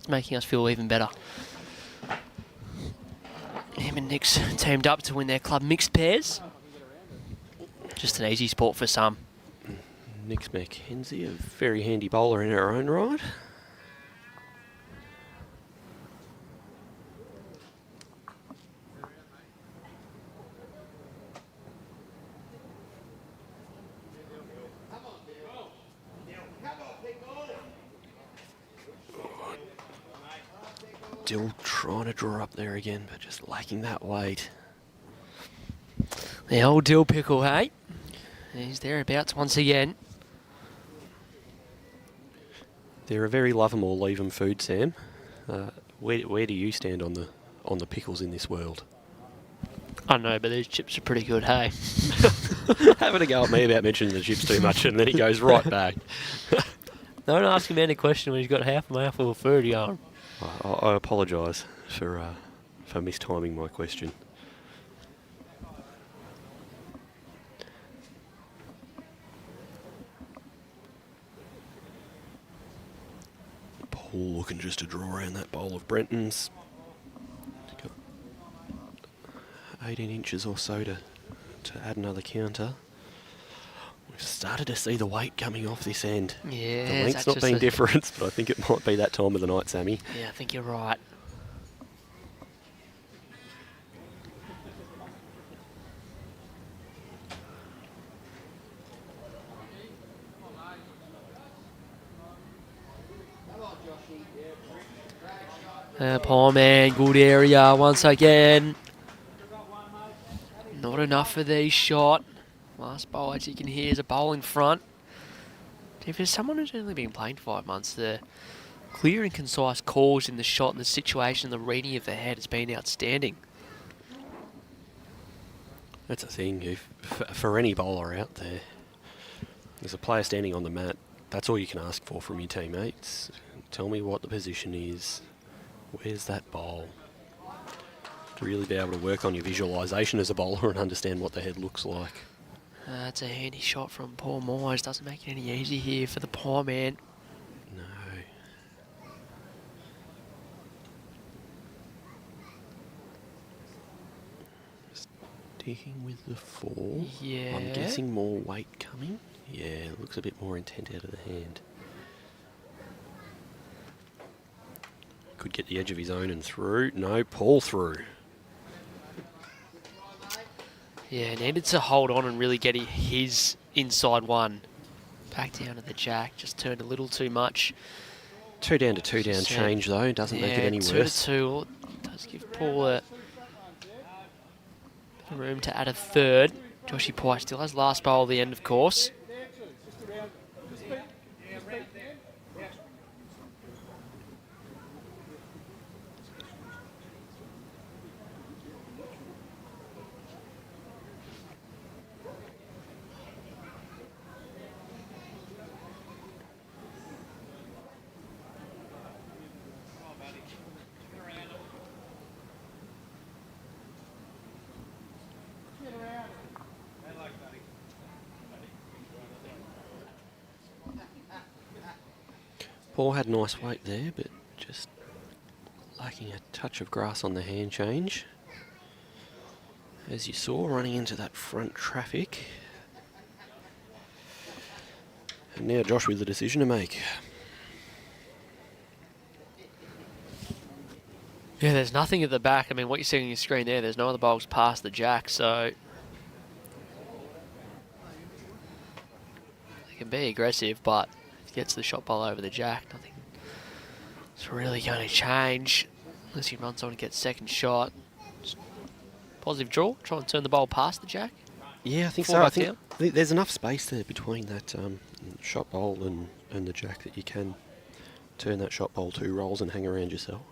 S2: making us feel even better. Him and Nick's teamed up to win their club mixed pairs. Just an easy sport for some.
S3: Nick McKenzie, a very handy bowler in her own right. Still trying to draw up there again, but just lacking that weight.
S2: The old dill pickle, hey? He's thereabouts once again.
S3: They're a very love 'em or leave 'em food, Sam. Where do you stand on the pickles in this world?
S2: I know, but these chips are pretty good, hey?
S3: Having a go at me about mentioning the chips too much, and then he goes right back.
S2: Don't ask him any question when he's got half a mouthful of food going.
S3: I apologise for mistiming my question. Paul looking just to draw around that bowl of Brenton's. Got 18 inches or so to add another counter. We've started to see the weight coming off this end.
S2: Yeah,
S3: the length's not been different, but I think it might be that time of the night, Sammy.
S2: Yeah, I think you're right. Poor man, good area once again. Not enough for these shot. Last bowl, as you can hear, is a bowl in front. If there's someone who's only been playing 5 months, the clear and concise calls in the shot and the situation, the reading of the head has been outstanding.
S3: That's the thing. For any bowler out there, there's a player standing on the mat. That's all you can ask for from your teammates. Tell me what the position is. Where's that bowl? To really be able to work on your visualisation as a bowler and understand what the head looks like.
S2: That's a handy shot from Paul Meyers. Doesn't make it any easy here for the poor man.
S3: No. Sticking with the 4.
S2: Yeah.
S3: I'm guessing more weight coming. Yeah, it looks a bit more intent out of the hand. Could get the edge of his own and through. No, Paul through.
S2: Yeah, needed to hold on and really get his inside one. Back down to the jack, just turned a little too much.
S3: 2 down to 2 down change though, doesn't make it any worse.
S2: 2 to 2 does give Paul a room to add a third. Joshy Pye still has last bowl at the end, of course.
S3: Paul had nice weight there, but just lacking a touch of grass on the hand change. As you saw, running into that front traffic. And now Josh with the decision to make.
S2: Yeah, there's nothing at the back. I mean, what you're seeing on your screen there, there's no other bowls past the jack, so they can be aggressive, but if it gets the shot bowl over the jack, nothing is really going to change unless he runs on and gets second shot. Just positive draw, try and turn the bowl past the jack.
S3: Yeah, I think
S2: Fall
S3: so. I
S2: back
S3: think
S2: down.
S3: there's enough space there between that shot bowl and the jack that you can turn that shot bowl 2 rolls and hang around yourself.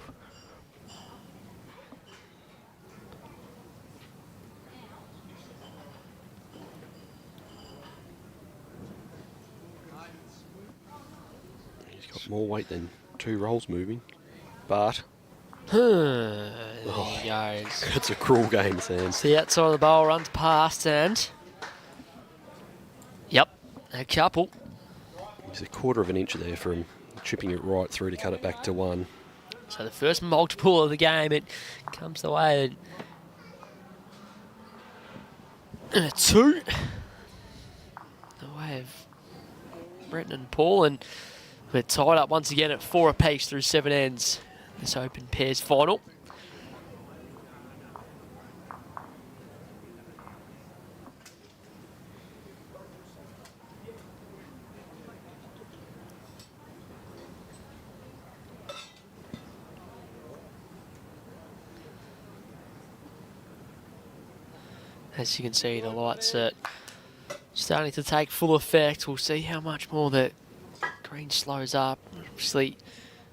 S3: Got more weight than 2 rolls moving. But
S2: There he goes.
S3: it's a cruel game, Sam.
S2: It's the outside of the bowl, runs past and... Yep, a couple.
S3: He's a quarter of an inch there from chipping it right through to cut it back to 1.
S2: So the first multiple of the game, it comes the way and a 2. The way of Brenton and Paul, and we're tied up once again at 4 apiece through 7 ends. This open pairs final. As you can see, the lights are starting to take full effect. We'll see how much more the green slows up. Obviously,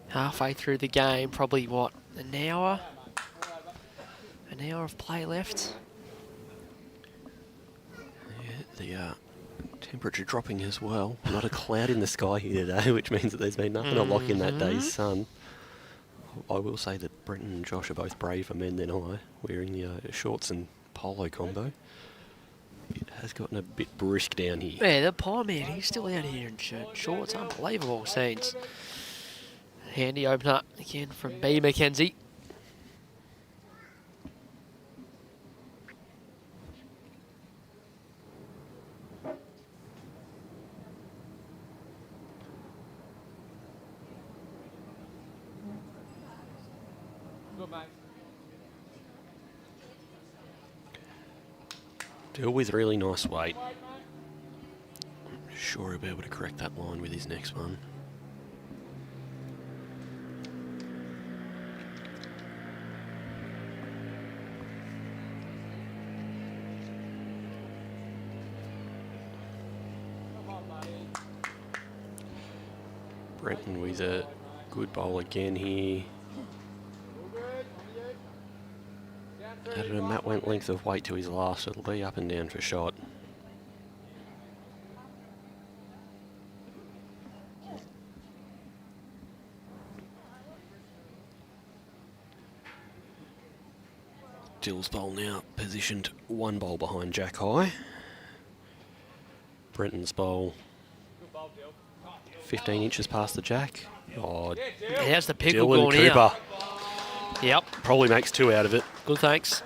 S2: halfway through the game, probably what, an hour of play left.
S3: Yeah, the temperature dropping as well. Not a cloud in the sky here today, which means that there's been nothing to lock in that day's sun. I will say that Brenton and Josh are both braver men than I, wearing the shorts and polo combo. It has gotten a bit brisk down here.
S2: Yeah, the pie man, he's still out here in shorts. Unbelievable scenes. Handy opener again from B. McKenzie.
S4: Good, mate.
S3: Still with really nice weight. I'm sure he'll be able to correct that line with his next one. Brenton with a good bowl again here. Added a mat length of weight to his last, so it'll be up and down for shot. Dill's bowl now positioned 1 bowl behind Jack High. Brenton's bowl 15 inches past the Jack. Oh,
S2: How's the pickle
S3: Dill and
S2: going
S3: Cooper
S2: here? Yep,
S3: probably makes 2 out of it.
S2: good thanks.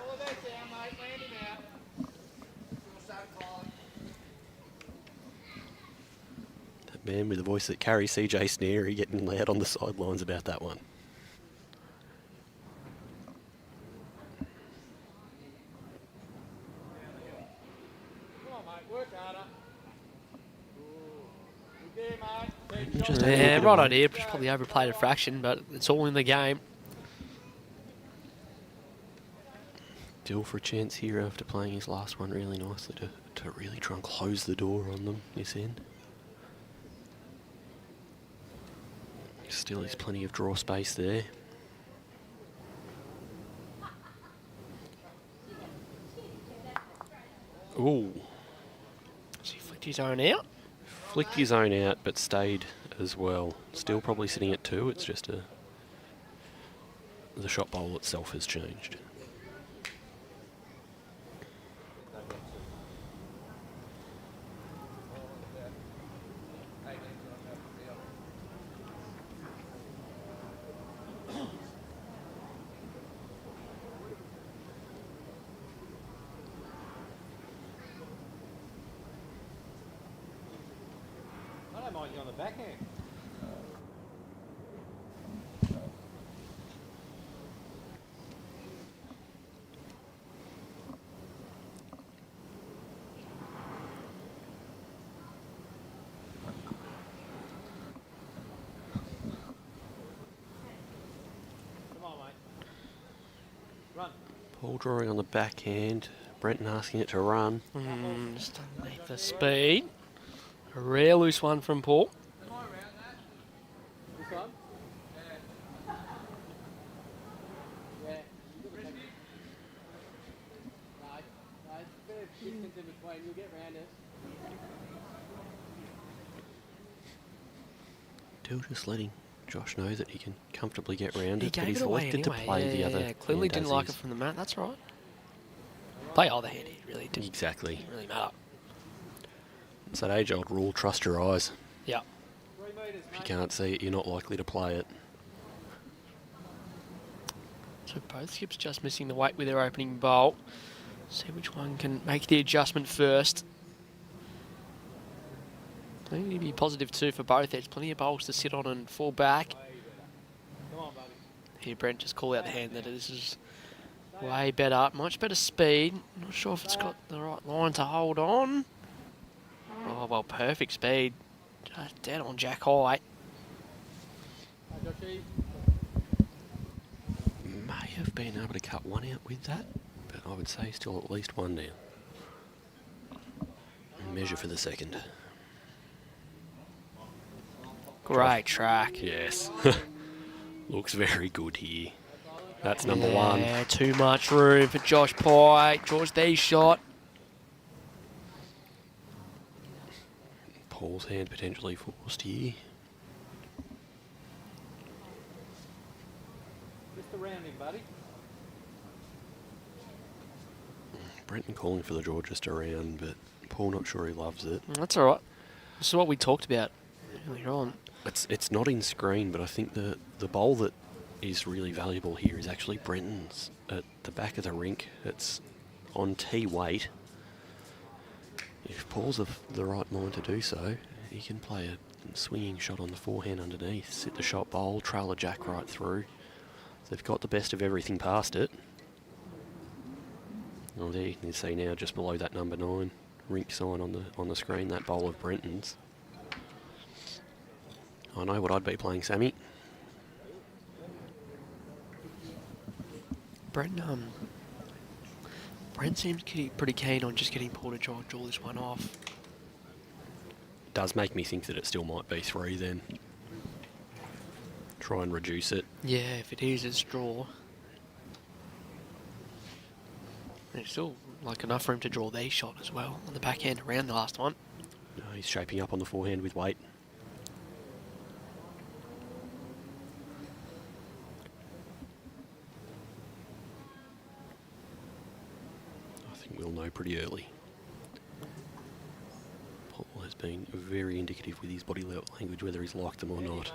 S3: That man with the voice that carries CJ Sneary getting loud on the sidelines about that one.
S4: Come on, mate. Work harder. Good there, mate.
S3: Just having a
S2: Yeah,
S3: bit of
S2: right
S3: weight.
S2: idea. Just probably overplayed a fraction, but it's all in the game.
S3: Dill for a chance here after playing his last one really nicely to really try and close the door on them this end. Still is plenty of draw space there. Ooh,
S2: So he flicked his own out.
S3: flicked his own out but stayed as well. Still probably sitting at 2, it's just the shot bowl itself has changed.
S4: I don't mind you on the backhand. Come on, mate. Run.
S3: Paul drawing on the backhand. Brenton asking it to run.
S2: Just underneath the speed. A rare loose one from Paul.
S4: This one? Yeah. Yeah. No, it's a bit of distance in between. You'll get round it.
S3: Still just letting Josh know that he can comfortably get round
S2: He
S3: it, but
S2: gave
S3: he's
S2: it away
S3: elected
S2: anyway.
S3: to play the other.
S2: Yeah, clearly
S3: hand
S2: didn't
S3: as
S2: like
S3: is.
S2: it from the mat. That's right. Play either hand. It really didn't,
S3: Exactly.
S2: didn't really matter.
S3: It's that age-old rule, trust your eyes.
S2: Yeah.
S4: 3 metres,
S3: If you
S4: mate.
S3: can't see it, you're not likely to play it.
S2: So both skips just missing the weight with their opening bowl. See which one can make the adjustment first. Plenty to be positive too for both. There's plenty of bowls to sit on and fall back.
S4: Come on, buddy.
S2: Here, Brent just call out the hand that this is way better, much better speed. Not sure if it's got the right line to hold on. Oh, well, perfect speed. Just dead on Jack High.
S4: Hey, Joshy.
S3: May have been able to cut one out with that, but I would say still at least one down. Measure for the second.
S2: Great track.
S3: Yes. Looks very good here. That's number one.
S2: Yeah, too much room for Josh Pye. Draws the shot.
S3: Paul's hand potentially forced here.
S4: Just the rounding, buddy.
S3: Brenton calling for the draw just around, but Paul not sure he loves it.
S2: That's all right. This is what we talked about earlier on.
S3: It's not in screen, but I think the bowl that is really valuable here is actually Brenton's at the back of the rink. It's on tee weight. If Paul's of the right mind to do so, he can play a swinging shot on the forehand underneath, sit the shot bowl, trail a jack right through. They've got the best of everything past it. Well, there you can see now, just below that number 9 rink sign on the screen, that bowl of Brenton's. I know what I'd be playing, Sammy.
S2: Brent seems pretty keen on just getting Paul to try and draw this one off.
S3: Does make me think that it still might be 3 then. Try and reduce it.
S2: Yeah, if it is, it's draw. There's still like enough room to draw their shot as well on the backhand around the last one.
S3: No, he's shaping up on the forehand with weight. I think we'll know pretty early. Paul has been very indicative with his body language, whether he's liked them or not.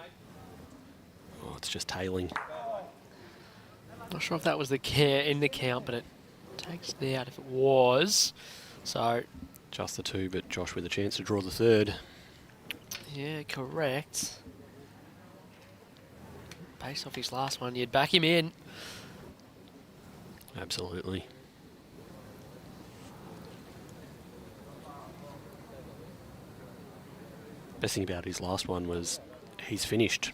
S3: Oh, it's just tailing.
S2: Not sure if that was the in the count, but it takes it out if it was. So,
S3: Just the 2, but Josh with a chance to draw the 3rd.
S2: yeah, correct. Based off his last one, you'd back him in.
S3: Absolutely. Best thing about his last one was he's finished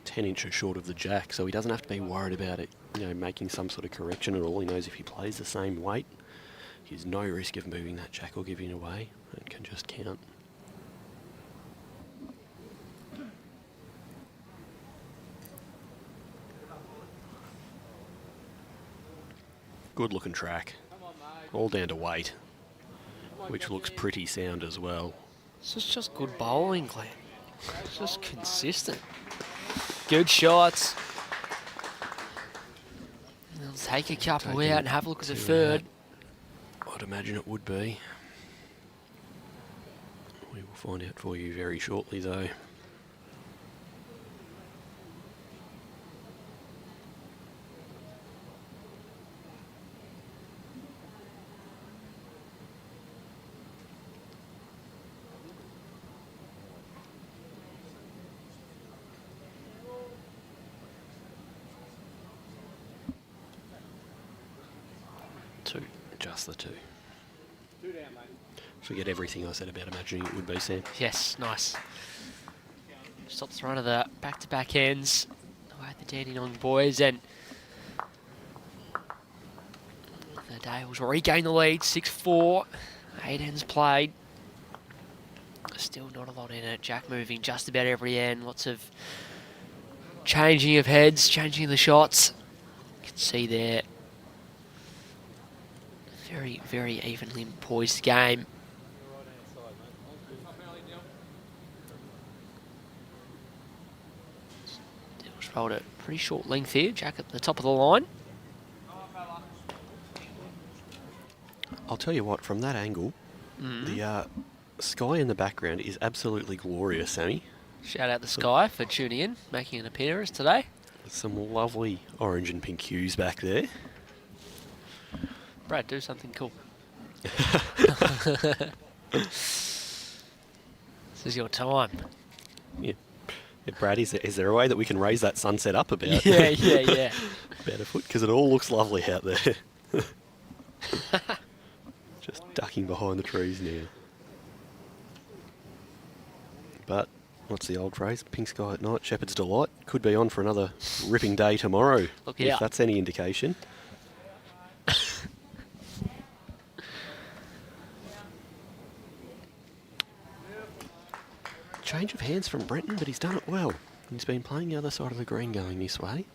S3: 10 inches short of the jack, so he doesn't have to be worried about it, making some sort of correction at all. He knows if he plays the same weight, he's no risk of moving that jack or giving it away, and can just count. Good looking track, all down to weight, which looks pretty sound as well.
S2: This is just good bowling, Glenn. It's just consistent. Good shots. They'll take a couple
S3: Taking
S2: out and have a look at the
S3: 2
S2: third.
S3: out. I'd imagine it would be. We will find out for you very shortly, though. Just the 2.
S4: 2 down, mate.
S3: Forget everything I said about imagining it would be, Sam.
S2: Yes, nice. Stops the run of the back-to-back ends. Away at the Dandenong boys, and the Dales will regain the lead, 6-4. 8 ends played. Still not a lot in it. Jack moving just about every end. Lots of changing of heads, changing the shots. You can see there. Very, very evenly poised game. Rolled it pretty short length here. Jack at the top of the line.
S3: I'll tell you what, from that angle, the sky in the background is absolutely glorious, Sammy.
S2: Shout out the Sky for tuning in, making an appearance today.
S3: Some lovely orange and pink hues back there.
S2: Brad, do something cool. This is your time.
S3: Yeah. Yeah, Brad, is there a way that we can raise that sunset up about?
S2: Yeah.
S3: About a foot, because it all looks lovely out there. Just ducking behind the trees now. But, what's the old phrase? Pink sky at night, shepherd's delight. Could be on for another ripping day tomorrow,
S2: Look
S3: if
S2: out.
S3: that's any indication. Change of hands from Brenton, but he's done it well. He's been playing the other side of the green going this way.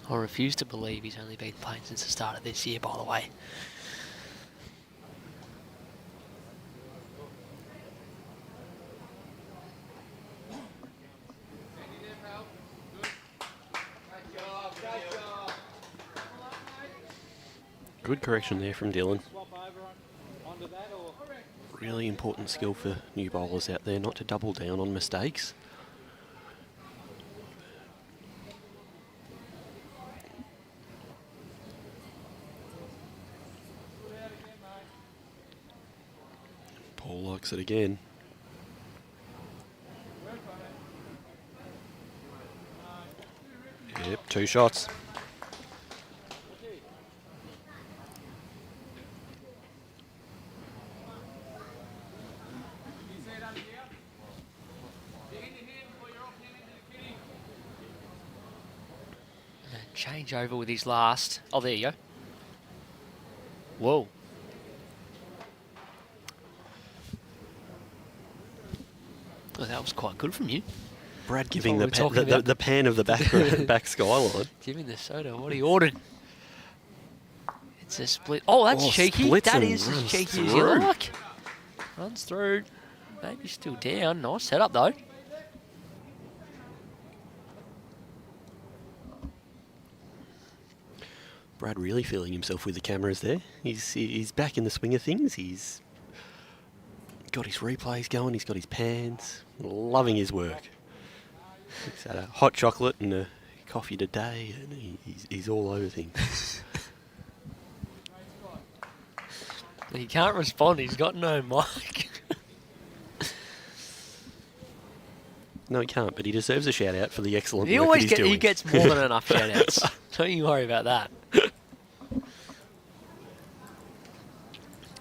S2: I refuse to believe he's only been playing since the start of this year, by the way.
S3: Good correction there from Dylan.
S4: Swap over onto that or...
S3: Really important skill for new bowlers out there, not to double down on mistakes. Paul likes it again. Yep, 2 shots.
S2: Change over with his last. Oh, there you go. Whoa. Oh, that was quite good from you.
S3: Brad giving
S2: what
S3: the,
S2: we're talking about.
S3: the pan of the back skyline.
S2: Giving the soda what he ordered. It's a split. Oh, that's
S3: Oh,
S2: cheeky.
S3: splits
S2: That
S3: and
S2: is as
S3: runs
S2: cheeky as you
S3: through.
S2: like. Runs through. Maybe still down. Nice setup, though.
S3: Brad really feeling himself with the cameras there. He's back in the swing of things. He's got his replays going. He's got his pans. Loving his work. He's had a hot chocolate and a coffee today, and he's all over things.
S2: He can't respond. He's got no mic.
S3: No, he can't, but he deserves a shout out for the excellent
S2: He
S3: work
S2: always
S3: that he's doing.
S2: he gets more than enough shout-outs. Don't you worry about that.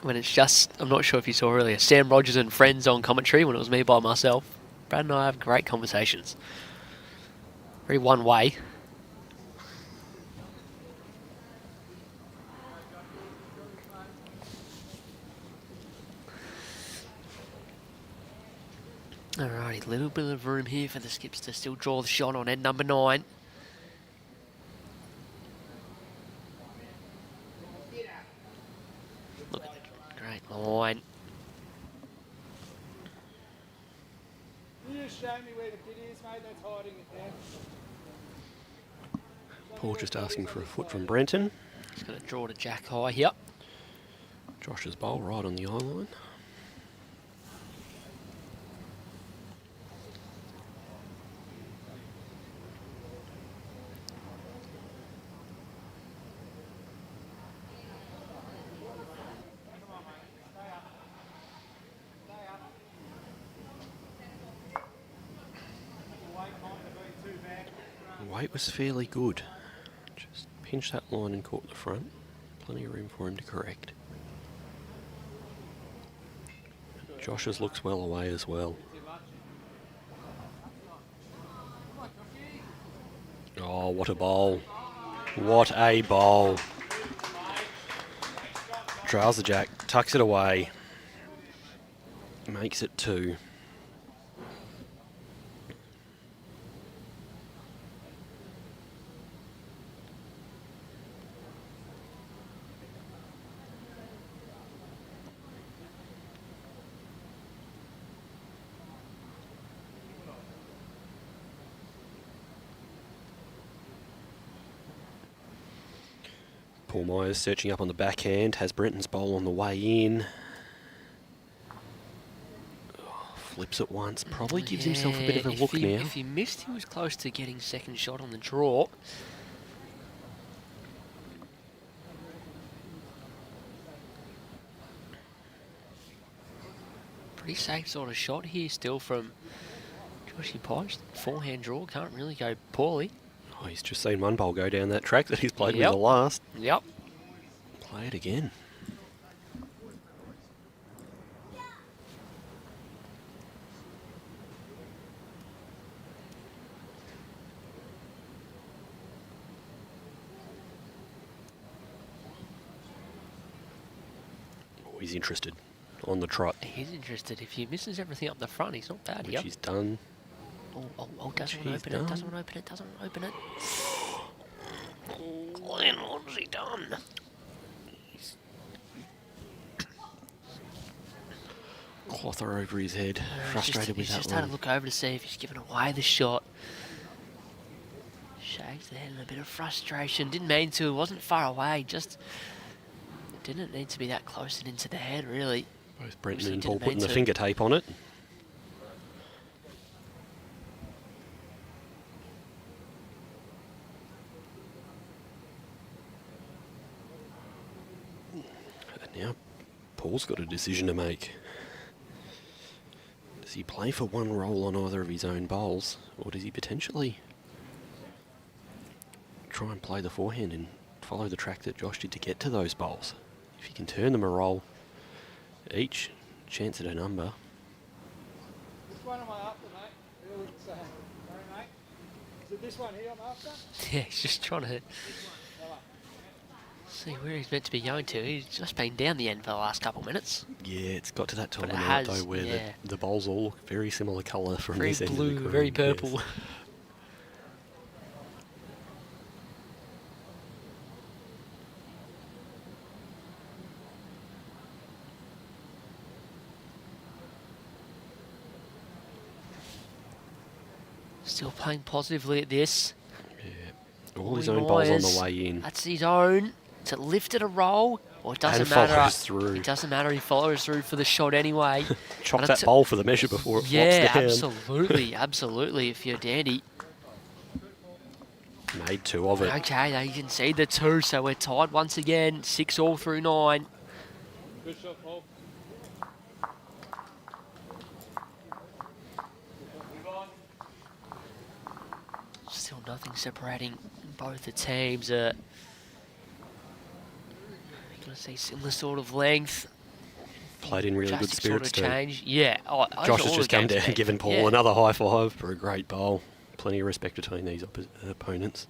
S2: When it's just, I'm not sure if you saw earlier, Sam Rogers and friends on commentary when it was me by myself. Brad and I have great conversations. Very one way. Alrighty, little bit of room here for the skips to still draw the shot on end number 9. Look at the great line.
S4: You just show me where the kid is, mate, that's hiding it there.
S3: Paul just asking for a foot from Brenton.
S2: He's going to draw to Jack high here.
S3: Josh's bowl right on the eye line. Weight was fairly good. Just pinched that line and caught the front. Plenty of room for him to correct. Josh's looks well away as well. Oh, what a bowl. What a bowl. Trails the jack, tucks it away. Makes it 2. Paul Meyers searching up on the backhand, has Brenton's bowl on the way in. Oh, flips it once, probably gives himself a bit of a look now.
S2: If he missed, he was close to getting second shot on the draw. Pretty safe sort of shot here still from Joshy Podge. Forehand draw, can't really go poorly.
S3: Oh, he's just seen one bowl go down that track that he's played with the last.
S2: Yep.
S3: Play it again. Oh, he's interested on the trot.
S2: He's interested. If he misses everything up the front, he's not bad.
S3: Which he's done.
S2: Oh, doesn't want to open it, doesn't want to open it, doesn't want to open it. Glenn, what has he done?
S3: Clother over his head, frustrated with that one.
S2: He's just had a look over to see if he's given away the shot. Shakes the head in a bit of frustration. Didn't mean to, wasn't far away, just didn't need to be that close and into the head, really.
S3: Both Brenton and Paul putting the finger tape on it. Now, Paul's got a decision to make. Does he play for one roll on either of his own bowls, or does he potentially try and play the forehand and follow the track that Josh did to get to those bowls? If he can turn them a roll each, chance at a number.
S4: Which one am I after, mate? Sorry, mate. Is it this one here I'm after?
S2: Yeah, he's just trying to see where he's meant to be going to. He's just been down the end for the last couple of minutes.
S3: Yeah, it's got to that time
S2: But
S3: of
S2: it
S3: night
S2: has,
S3: though where
S2: yeah.
S3: the bowls all look very similar colour from
S2: Very
S3: this end
S2: blue,
S3: of the green.
S2: very purple.
S3: Yes.
S2: Still playing positively at this.
S3: Yeah. All his own bowls on the way in.
S2: That's his own. To lift it a roll, or it doesn't
S3: And
S2: matter.
S3: follows through.
S2: It doesn't matter. He follows through for the shot anyway.
S3: Chop that bowl for the measure before it flops
S2: yeah,
S3: down.
S2: absolutely, absolutely. If you're Dandy.
S3: Made two of it.
S2: Okay, they can see the two, so we're tied once again. 6 all through 9.
S4: Good shot, Paul.
S2: Still nothing separating both the teams. You're going to see similar sort of length.
S3: Played in really good
S2: Drastic
S3: spirits
S2: sort of
S3: too.
S2: change. Yeah. Oh,
S3: Josh has just come down and given Paul another high five for a great bowl. Plenty of respect between these opponents.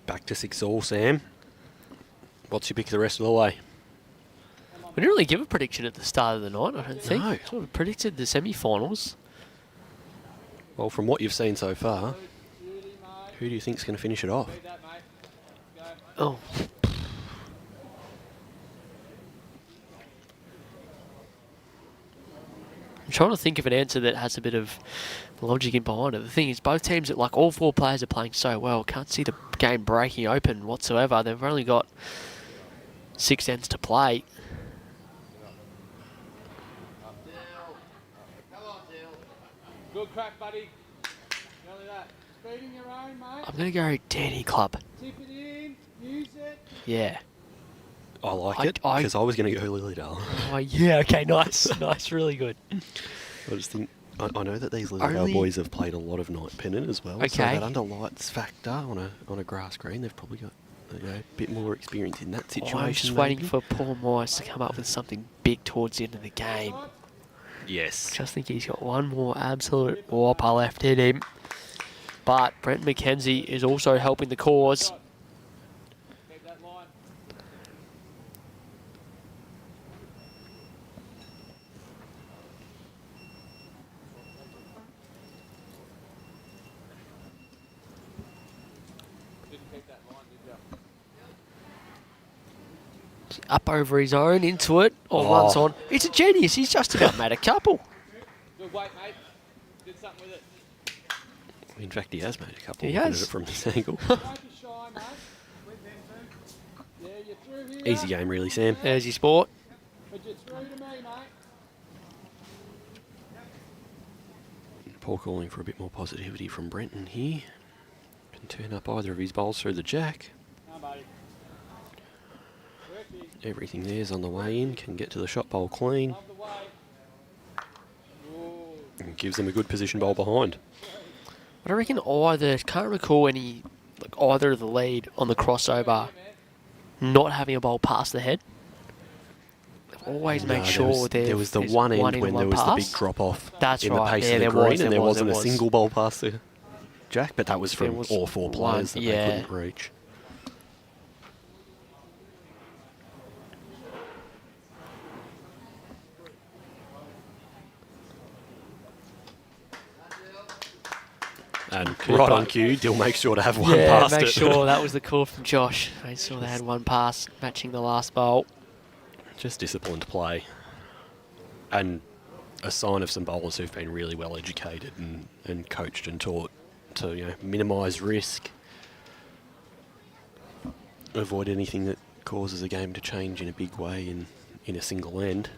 S3: Back to 6 all, Sam. What's your pick the rest of the way?
S2: We didn't really give a prediction at the start of the night, I don't think.
S3: No.
S2: Sort of predicted the semi-finals.
S3: Well, from what you've seen so far, who do you think's going to finish it off?
S4: Read that, mate. Go.
S2: Oh. I'm trying to think of an answer that has a bit of logic in behind it. The thing is, both teams, like all 4 players are playing so well. Can't see the game breaking open whatsoever. They've only got 6 ends to play.
S4: Good crack, buddy. Nearly that. Speeding your own, mate.
S2: I'm going to go Danny Club.
S4: Tip it in. Use it.
S2: Yeah.
S3: I like it, because I was going to go Lilydale.
S2: Oh, yeah, okay, nice. Nice, really good.
S3: I just think, I know that these Lilydale boys have played a lot of night pennant as well, so
S2: Okay.
S3: that under lights factor on a grass green, they've probably got a bit more experience in that situation.
S2: I'm just waiting for Paul Meyers to come up with something big towards the end of the game.
S3: Yes.
S2: Just think he's got one more absolute whopper left in him. But Brenton McKenzie is also helping the cause. Up over his own, into it, or runs on. It's a genius. He's just about made a couple.
S4: Good weight, mate. Did something with it.
S3: In fact, he has made a couple.
S2: He
S3: Looking
S2: has.
S3: at it from this angle.
S4: Don't be shy, mate. Yeah, you're through here.
S3: Easy game, really, Sam.
S2: There's your sport.
S4: But you're through to me, mate.
S3: Paul calling for a bit more positivity from Brenton here. Can turn up either of his bowls through the jack.
S4: Come on, buddy. Working.
S3: Everything there's on the way in. Can get to the shot bowl clean.
S4: Love the way. Ooh.
S3: And gives them a good position bowl behind.
S2: I reckon either, can't recall any, like either of the lead on the crossover not having a bowl past the head. Always make sure
S3: there was the
S2: there's
S3: one end
S2: in
S3: when
S2: one
S3: there was
S2: pass.
S3: the big drop off
S2: That's
S3: in
S2: right.
S3: the pace
S2: Yeah,
S3: of the
S2: there
S3: green,
S2: was,
S3: and
S2: there
S3: there
S2: was,
S3: wasn't
S2: there
S3: a
S2: was.
S3: single bowl past the jack, but that was
S2: There
S3: from
S2: was
S3: all four
S2: one,
S3: players that
S2: yeah.
S3: they couldn't reach. And right on cue, Dill makes sure to have one
S2: Yeah,
S3: past
S2: make
S3: it.
S2: sure that was the call from Josh. Made sure they had one pass matching the last bowl.
S3: Just disciplined play. And a sign of some bowlers who've been really well educated and coached and taught to minimise risk, avoid anything that causes a game to change in a big way in a single end.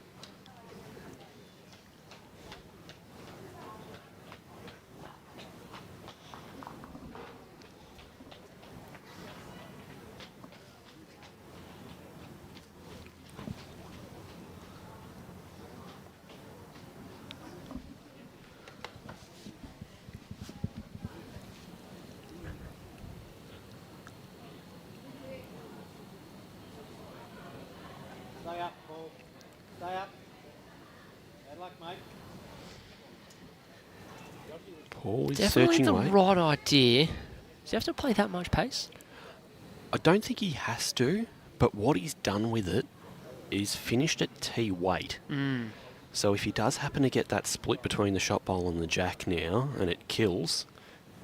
S4: Stay up, Paul. Stay up. Bad luck, mate.
S3: Paul is
S2: Definitely
S3: searching
S2: the
S3: away.
S2: right idea. Does he have to play that much pace?
S3: I don't think he has to, but what he's done with it is finished at T weight. So if he does happen to get that split between the shot bowl and the jack now, and it kills,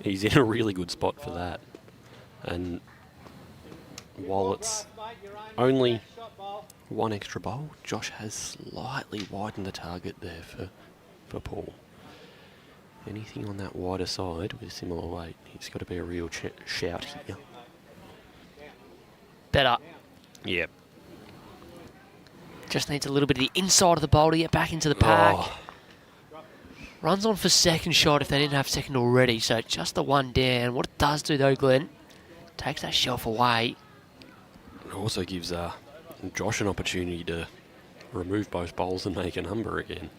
S3: he's in a really good spot for that. And while it's
S4: Mate, you're aiming
S3: only
S4: for that shot bowl.
S3: one extra bowl, Josh has slightly widened the target there for Paul. Anything on that wider side with similar weight, he's got to be a real shout here.
S2: Better.
S3: Yep.
S2: Just needs a little bit of the inside of the bowl to get back into the pack.
S3: Oh,
S2: Runs on for second shot if they didn't have second already, so just the one down. What it does do though, Glenn, takes that shelf away.
S3: it also gives Josh an opportunity to remove both bowls and make a number again.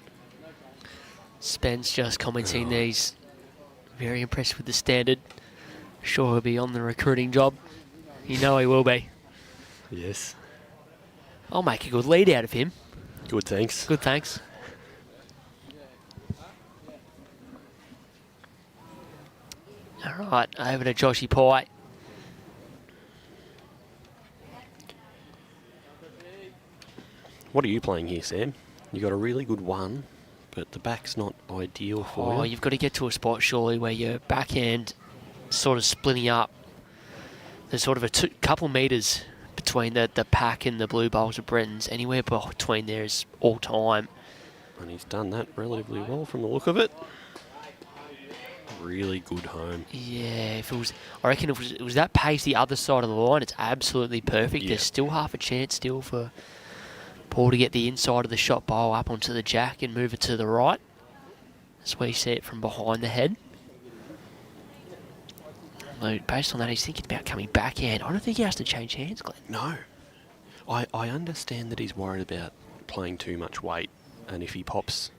S2: Spence just commenting that he's very impressed with the standard. Sure he'll be on the recruiting job. You know he will be.
S3: Yes.
S2: I'll make a good lead out of him.
S3: Good, thanks.
S2: Good, thanks. All right, over to Joshy Pye.
S3: What are you playing here, Sam? You got a really good one, but the back's not ideal for
S2: Oh,
S3: you.
S2: you've got to get to a spot, surely, where your backhand sort of splitting up. There's sort of a couple metres between the pack and the blue bowls of Brenton's. Anywhere between there is all time.
S3: And he's done that relatively well from the look of it. Really good home.
S2: Yeah, if it was, I reckon if it was that pace the other side of the line, it's absolutely perfect.
S3: Yeah.
S2: There's still half a chance still for Paul to get the inside of the shot bowl up onto the jack and move it to the right. That's where you see it from behind the head. Though, based on that, he's thinking about coming backhand. I don't think he has to change hands, Glenn.
S3: No. I understand that he's worried about playing too much weight, and if he pops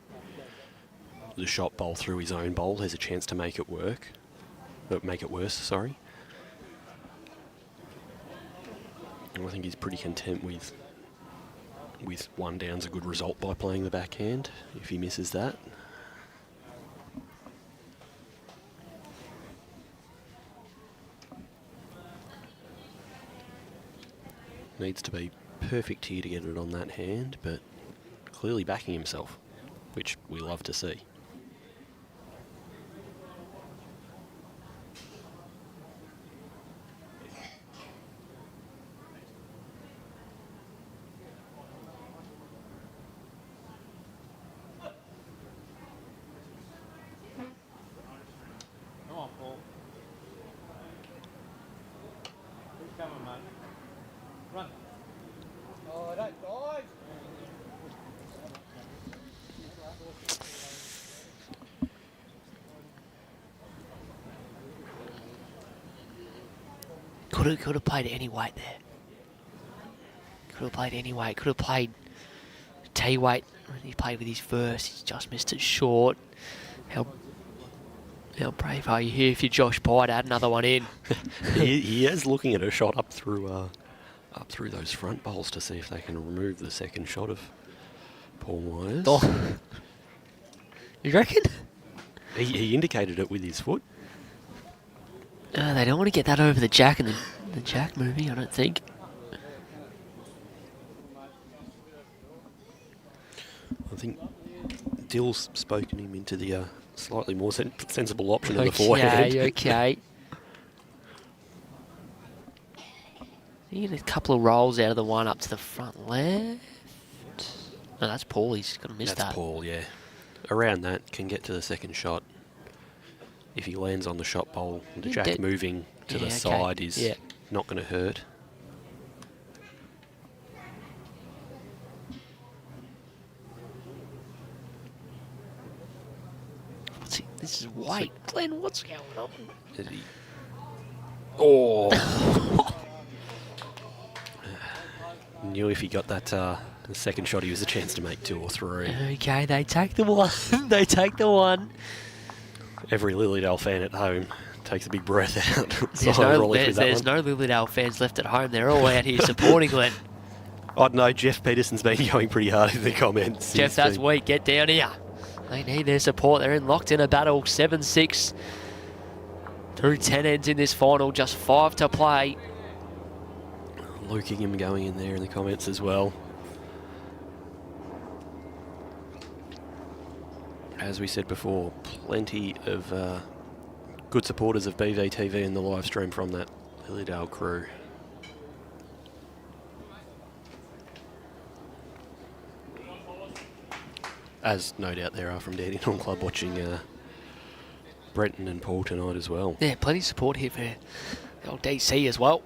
S3: the shot bowl through his own bowl, there's a chance to make it work. Make it worse, sorry. I think he's pretty content with one down's a good result by playing the backhand. If he misses that, needs to be perfect here to get it on that hand, but clearly backing himself, which we love to see.
S4: Come on, Paul. Who's coming, mate? Run. Oh, don't dive.
S2: Could have played any weight there. Could have played any weight. Could have played T weight when he played with his first. He's just missed it short. How brave are you here if you're Josh Pye to add another one in?
S3: he is looking at a shot up through those front bowls to see if they can remove the second shot of Paul Meyers.
S2: Oh. You reckon?
S3: He indicated it with his foot.
S2: They don't want to get that over the Jack and the Jack movie, I don't think.
S3: I think Dill's spoken him into the slightly more sensible option of the forehand.
S2: Okay. You get a couple of rolls out of the one up to the front left. No, that's Paul. He's going to miss that.
S3: That's Paul, yeah. Around that, can get to the second shot. If he lands on the shot bowl, the Jack moving to the side is not going to hurt.
S2: This is white. Glenn, what's going on?
S3: Oh! Knew if he got that the second shot, he was a chance to make 2 or 3.
S2: Okay, they take the one. They take the one.
S3: Every Lilydale fan at home takes a big breath out.
S2: There's no Lilydale fans left at home. They're all out here supporting Glenn.
S3: I don't know, Jeff Peterson's been going pretty hard in the comments.
S2: Jeff, that's weak. Get down here. They need their support. They're locked in a battle. 7-6 through 10 ends in this final. Just 5 to play.
S3: Luke Ingham going in there in the comments as well. As we said before, plenty of good supporters of BVTV in the live stream from that Lilydale crew. As no doubt there are from Dandenong Club watching Brenton and Paul tonight as well.
S2: Yeah, plenty of support here for the old DC as well.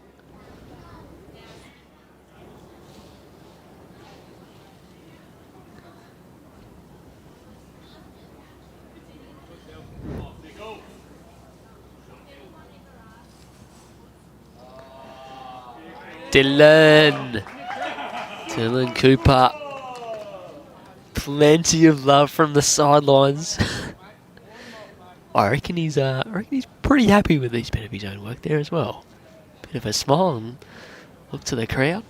S2: Dylan Cooper. Plenty of love from the sidelines. I reckon he's pretty happy with this bit of his own work there as well. Bit of a smile and look to the crowd.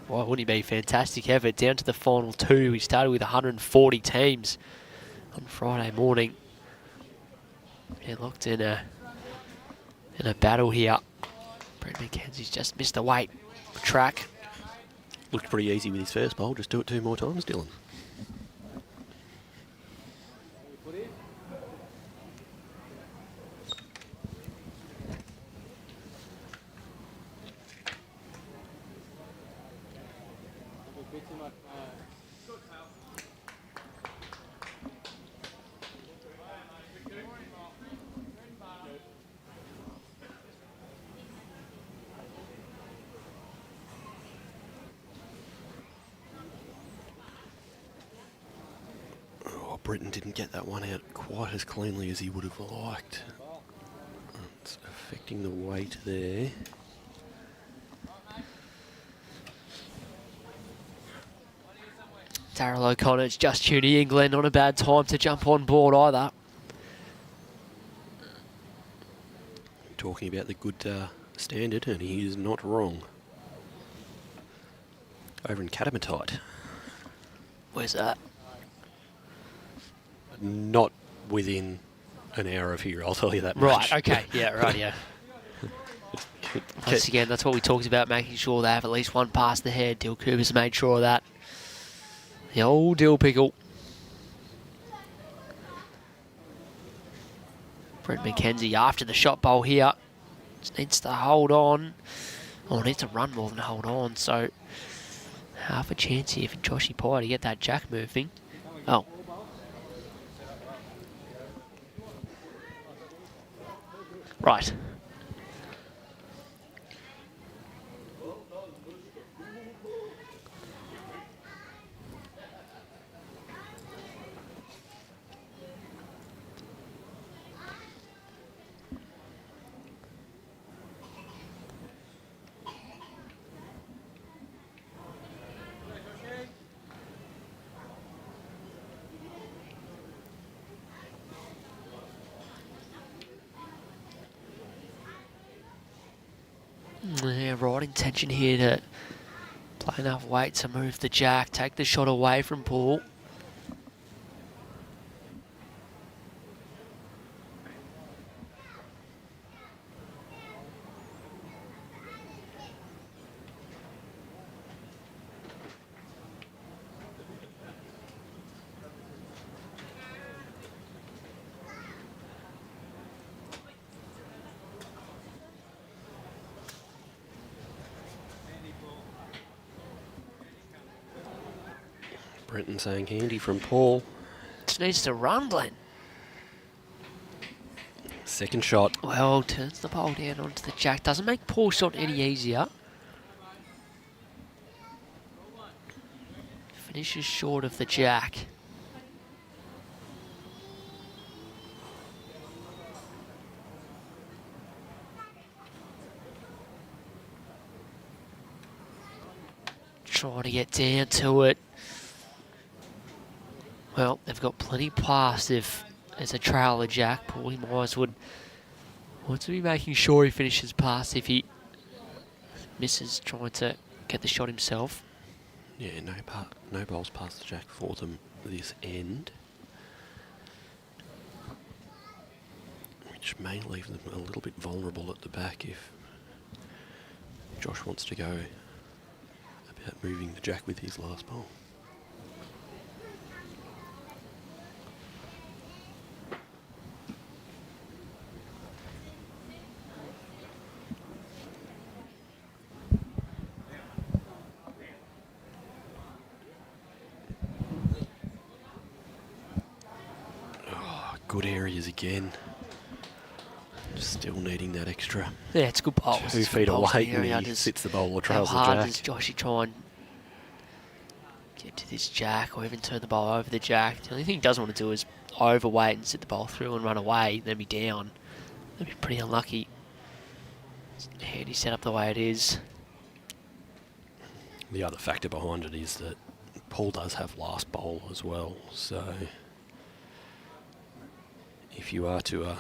S2: Why wouldn't he be? Fantastic effort down to the final 2. We started with 140 teams on Friday morning. Yeah, locked in a battle here. Brenton McKenzie's just missed the weight track.
S3: Looked pretty easy with his first bowl. Just do it 2 more times, Dylan. Brenton didn't get that one out quite as cleanly as he would have liked. It's affecting the weight there.
S2: Darryl O'Connor's just tuning in, Glenn. Not a bad time to jump on board either.
S3: Talking about the good standard, and he is not wrong. Over in Catamatite.
S2: Where's that?
S3: Not within an hour of here, I'll tell you that much.
S2: Right, okay, yeah, right, yeah. Once again, that's what we talked about, making sure they have at least one past the head. Dill Cooper's made sure of that. The old dill pickle. Brett McKenzie after the shot bowl here. Just needs to hold on. Oh, needs to run more than hold on, so half a chance here for Joshy Pye to get that jack moving. Oh. Right. Yeah, right intention here to play enough weight to move the jack, take the shot away from Paul.
S3: Brenton saying handy from Paul.
S2: Just needs to run, Glenn.
S3: Second shot.
S2: Well, turns the pole down onto the jack. Doesn't make Paul's shot any easier. Finishes short of the jack. Trying to get down to it. Well, they've got plenty past if there's a trail of jack. Paulie Meyers would want to be making sure he finishes past if he misses trying to get the shot himself.
S3: Yeah, no bowls past the jack for them this end. Which may leave them a little bit vulnerable at the back if Josh wants to go about moving the jack with his last bowl. Good areas again. Just still needing that extra.
S2: Yeah, it's good bowls.
S3: 2 feet away and he sits the bowl or trails the jack.
S2: How hard does Joshy try and get to this jack or even turn the bowl over the jack? The only thing he doesn't want to do is overweight and sit the bowl through and run away, then be down. That'd be pretty unlucky. Handy set up the way it is.
S3: The other factor behind it is that Paul does have last bowl as well, so if you are to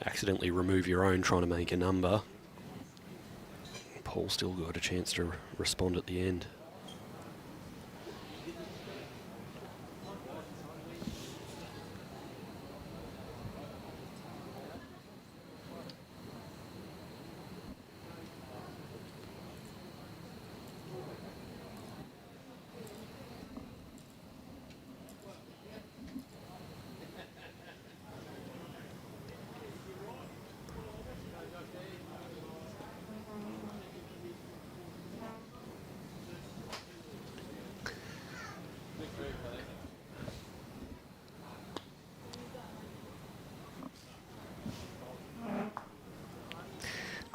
S3: accidentally remove your own trying to make a number, Paul's still got a chance to respond at the end.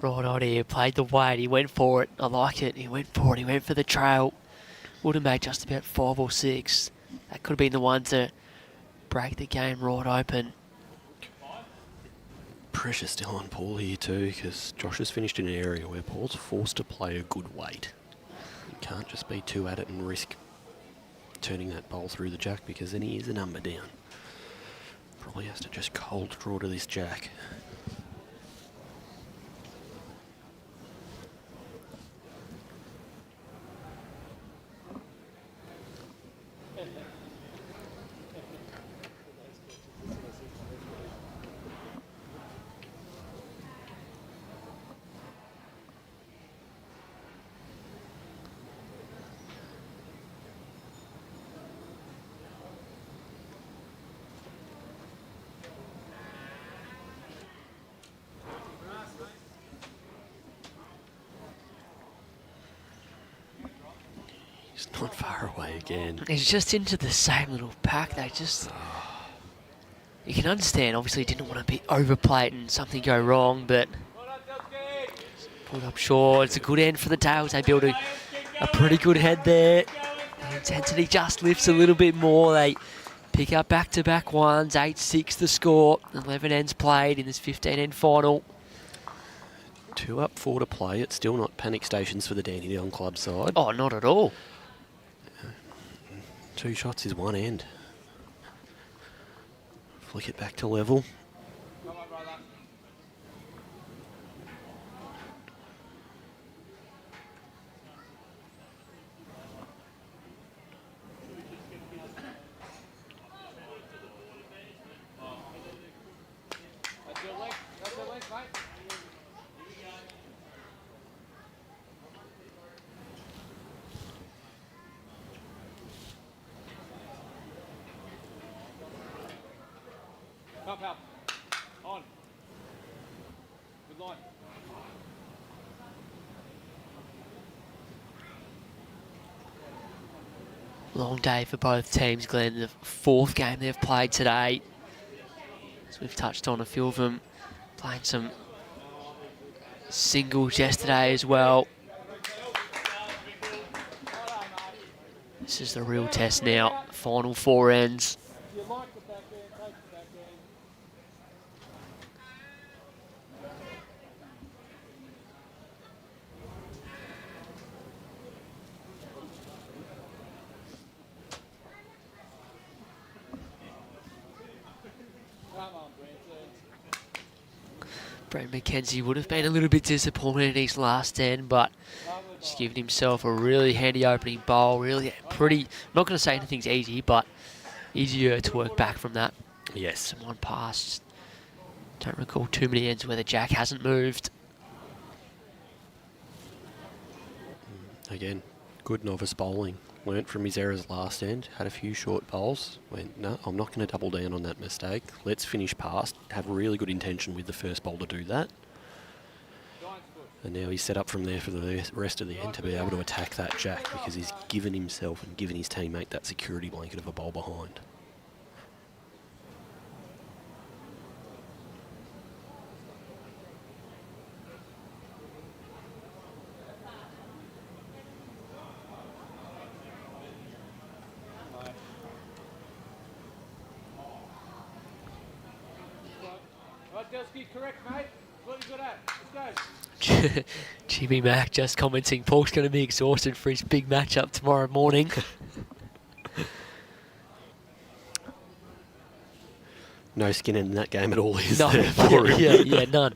S2: Right on here, played the weight, he went for it. I like it, he went for it, he went for the trail. Would have made just about 5 or 6. That could have been the one to break the game right open.
S3: Pressure still on Paul here too, because Josh has finished in an area where Paul's forced to play a good weight. He can't just be too at it and risk turning that bowl through the jack, because then he is a number down. Probably has to just cold draw to this jack. He's not far away again.
S2: He's just into the same little pack. They just... You can understand, obviously, he didn't want to be overplayed and something go wrong, but... Pulled up short. It's a good end for the Tails. They build a pretty good head there. The intensity just lifts a little bit more. They pick up back-to-back ones. 8-6 the score. 11 ends played in this 15-end final.
S3: 2 up, 4 to play. It's still not panic stations for the Dandenong Club side.
S2: Oh, not at all.
S3: 2 shots is 1 end. Flick it back to level.
S4: Help. On. Good line.
S2: Long day for both teams, Glenn. The 4th game they've played today. As we've touched on a few of them. Playing some singles yesterday as well. This is the real test now. Final 4 ends.
S4: If you like the back end, take the back end. Come on, Brenton.
S2: Brent McKenzie would have been a little bit disappointed in his last end, but just giving himself a really handy opening bowl. Really pretty, I'm not going to say anything's easy, but easier to work back from that.
S3: Yes.
S2: Someone passed. Don't recall too many ends where the jack hasn't moved.
S3: Again, good novice bowling. Learnt from his errors last end. Had a few short bowls. Went, no, I'm not going to double down on that mistake. Let's finish past. Have really good intention with the first bowl to do that. And now he's set up from there for the rest of the end to be able to attack that jack because he's given himself and given his teammate that security blanket of a bowl behind.
S4: Right, Delsky, correct, mate. What you good at? Let's go.
S2: Jimmy Mack just commenting, Paul's going to be exhausted for his big matchup tomorrow morning.
S3: No skin in that game at all, is
S2: No,
S3: there for him?
S2: yeah, none.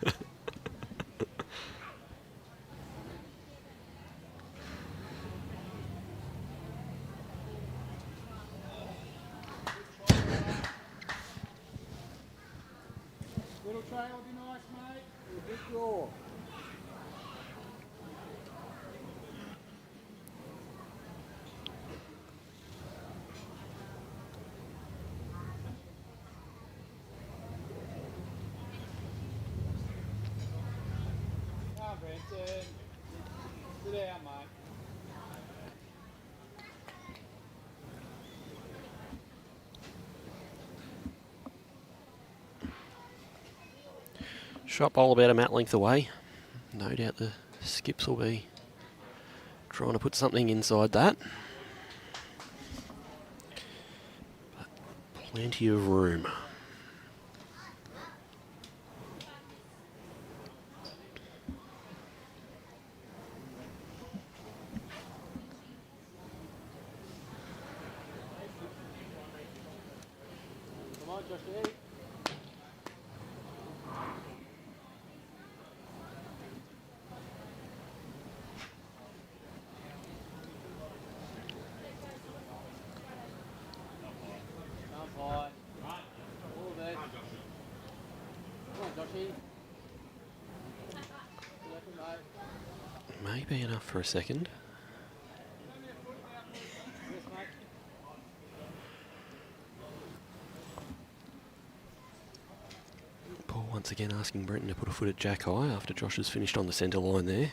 S4: Little trail would be nice, mate. A big draw. Come on, Brenton. Sit down, mate.
S3: Shot bowl about a mat length away. No doubt the skips will be trying to put something inside that. But plenty of room.
S4: Come on, Joshy. Come on, boy. All of it. Come on, Joshy. Second, mate.
S3: Maybe enough for a second.
S4: Yes, mate.
S3: Paul once again asking Brenton to put a foot at jack high after Josh has finished on the centre line there.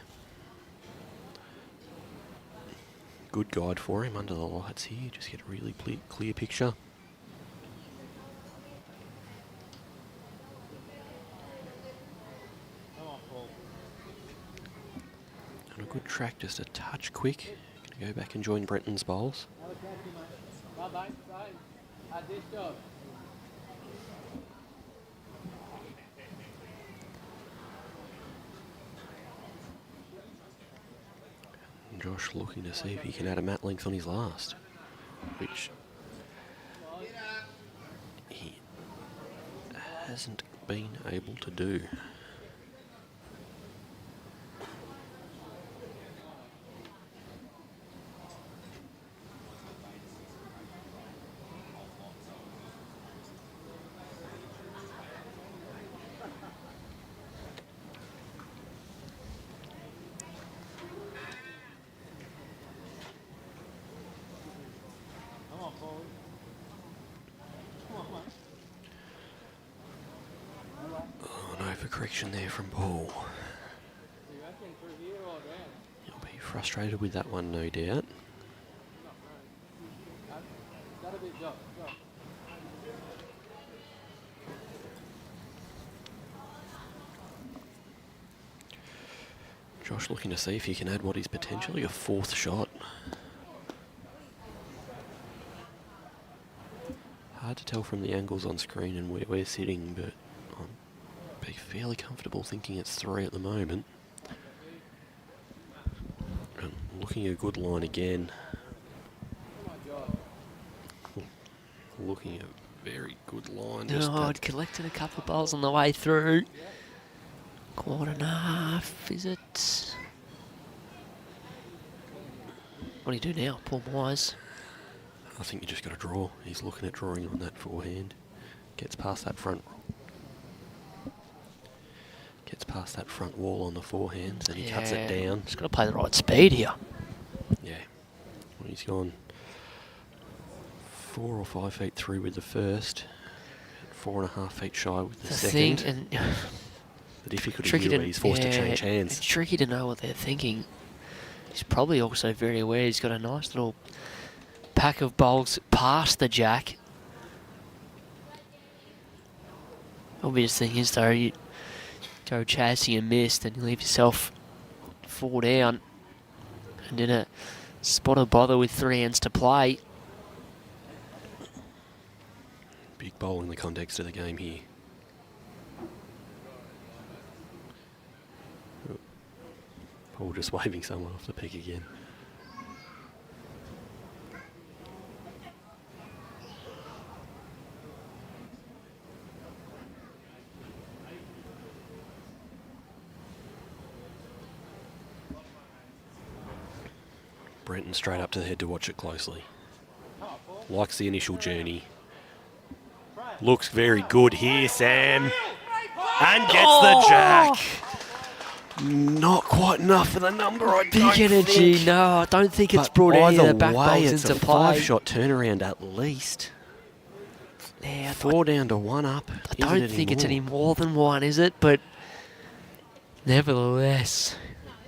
S3: good guide for him under the lights here. Just get a really clear picture. And a good track, just a touch quick. Gonna go back and join Brenton's bowls. And Josh looking to see if he can add a mat length on his last, which he hasn't been able to do. Correction there from Paul. He'll be frustrated with that one, no doubt. Josh looking to see if he can add what is potentially a fourth shot. Hard to tell from the angles on screen and where we're sitting, but be fairly comfortable thinking it's 3 at the moment. And looking a good line again. Looking a very good line.
S2: I'd collected a couple of bowls on the way through. Quarter and a half, is it? What do you do now, Paul Meyers?
S3: I think you just got to draw. He's looking at drawing on that forehand. Gets past that front wall on the forehand, and he cuts it down.
S2: He's got to play the right speed here.
S3: Yeah. Well, he's gone 4 or 5 feet through with the first, 4.5 feet shy with the second.
S2: And
S3: the difficulty here where he's forced to change hands.
S2: It's tricky to know what they're thinking. He's probably also very aware he's got a nice little pack of bowls past the jack. Obvious thing is though, you go chasing and missed and you leave yourself 4 down and in a spot of bother with 3 hands to play.
S3: Big bowl in the context of the game here. Paul just waving someone off the peak again. Brenton straight up to the head to watch it closely. Likes the initial journey. Looks very good here, Sam. And gets the jack. Not quite enough for the number, I don't
S2: Big energy,
S3: think.
S2: no, I don't think it's brought any of the back bowls
S3: it's
S2: into
S3: a
S2: play.
S3: 5-shot turnaround at least.
S2: Yeah,
S3: 4 down to 1 up.
S2: I don't think it's any more than 1, is it? But nevertheless,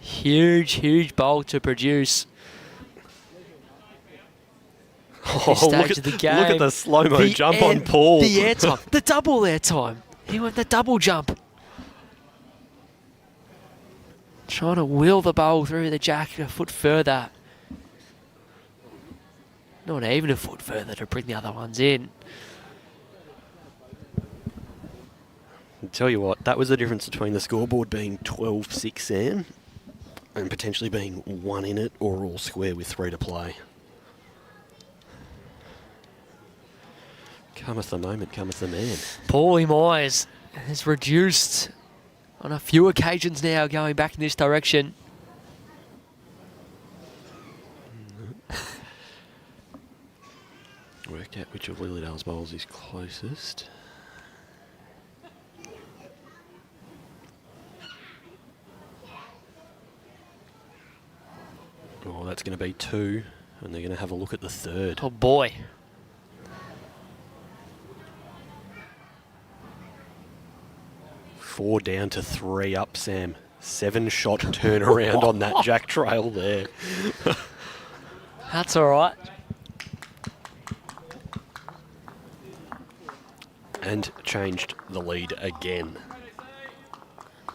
S2: huge bowl to produce. This stage of the game.
S3: Look at the slow-mo jump on Paul.
S2: The airtime, the double airtime. He went the double jump. Trying to wheel the bowl through the jack a foot further. Not even a foot further to bring the other ones in.
S3: I'll tell you what, that was the difference between the scoreboard being 12-6, Sam, and potentially being 1 in it or all square with 3 to play. Cometh the moment, cometh the man.
S2: Paulie Meyers has reduced on a few occasions now going back in this direction.
S3: Worked out which of Lilydale's bowls is closest. Oh, that's going to be 2, and they're going to have a look at the 3rd.
S2: Oh boy.
S3: Four down to 3 up, Sam. 7-shot turnaround on that jack trail there.
S2: That's all right.
S3: And changed the lead again.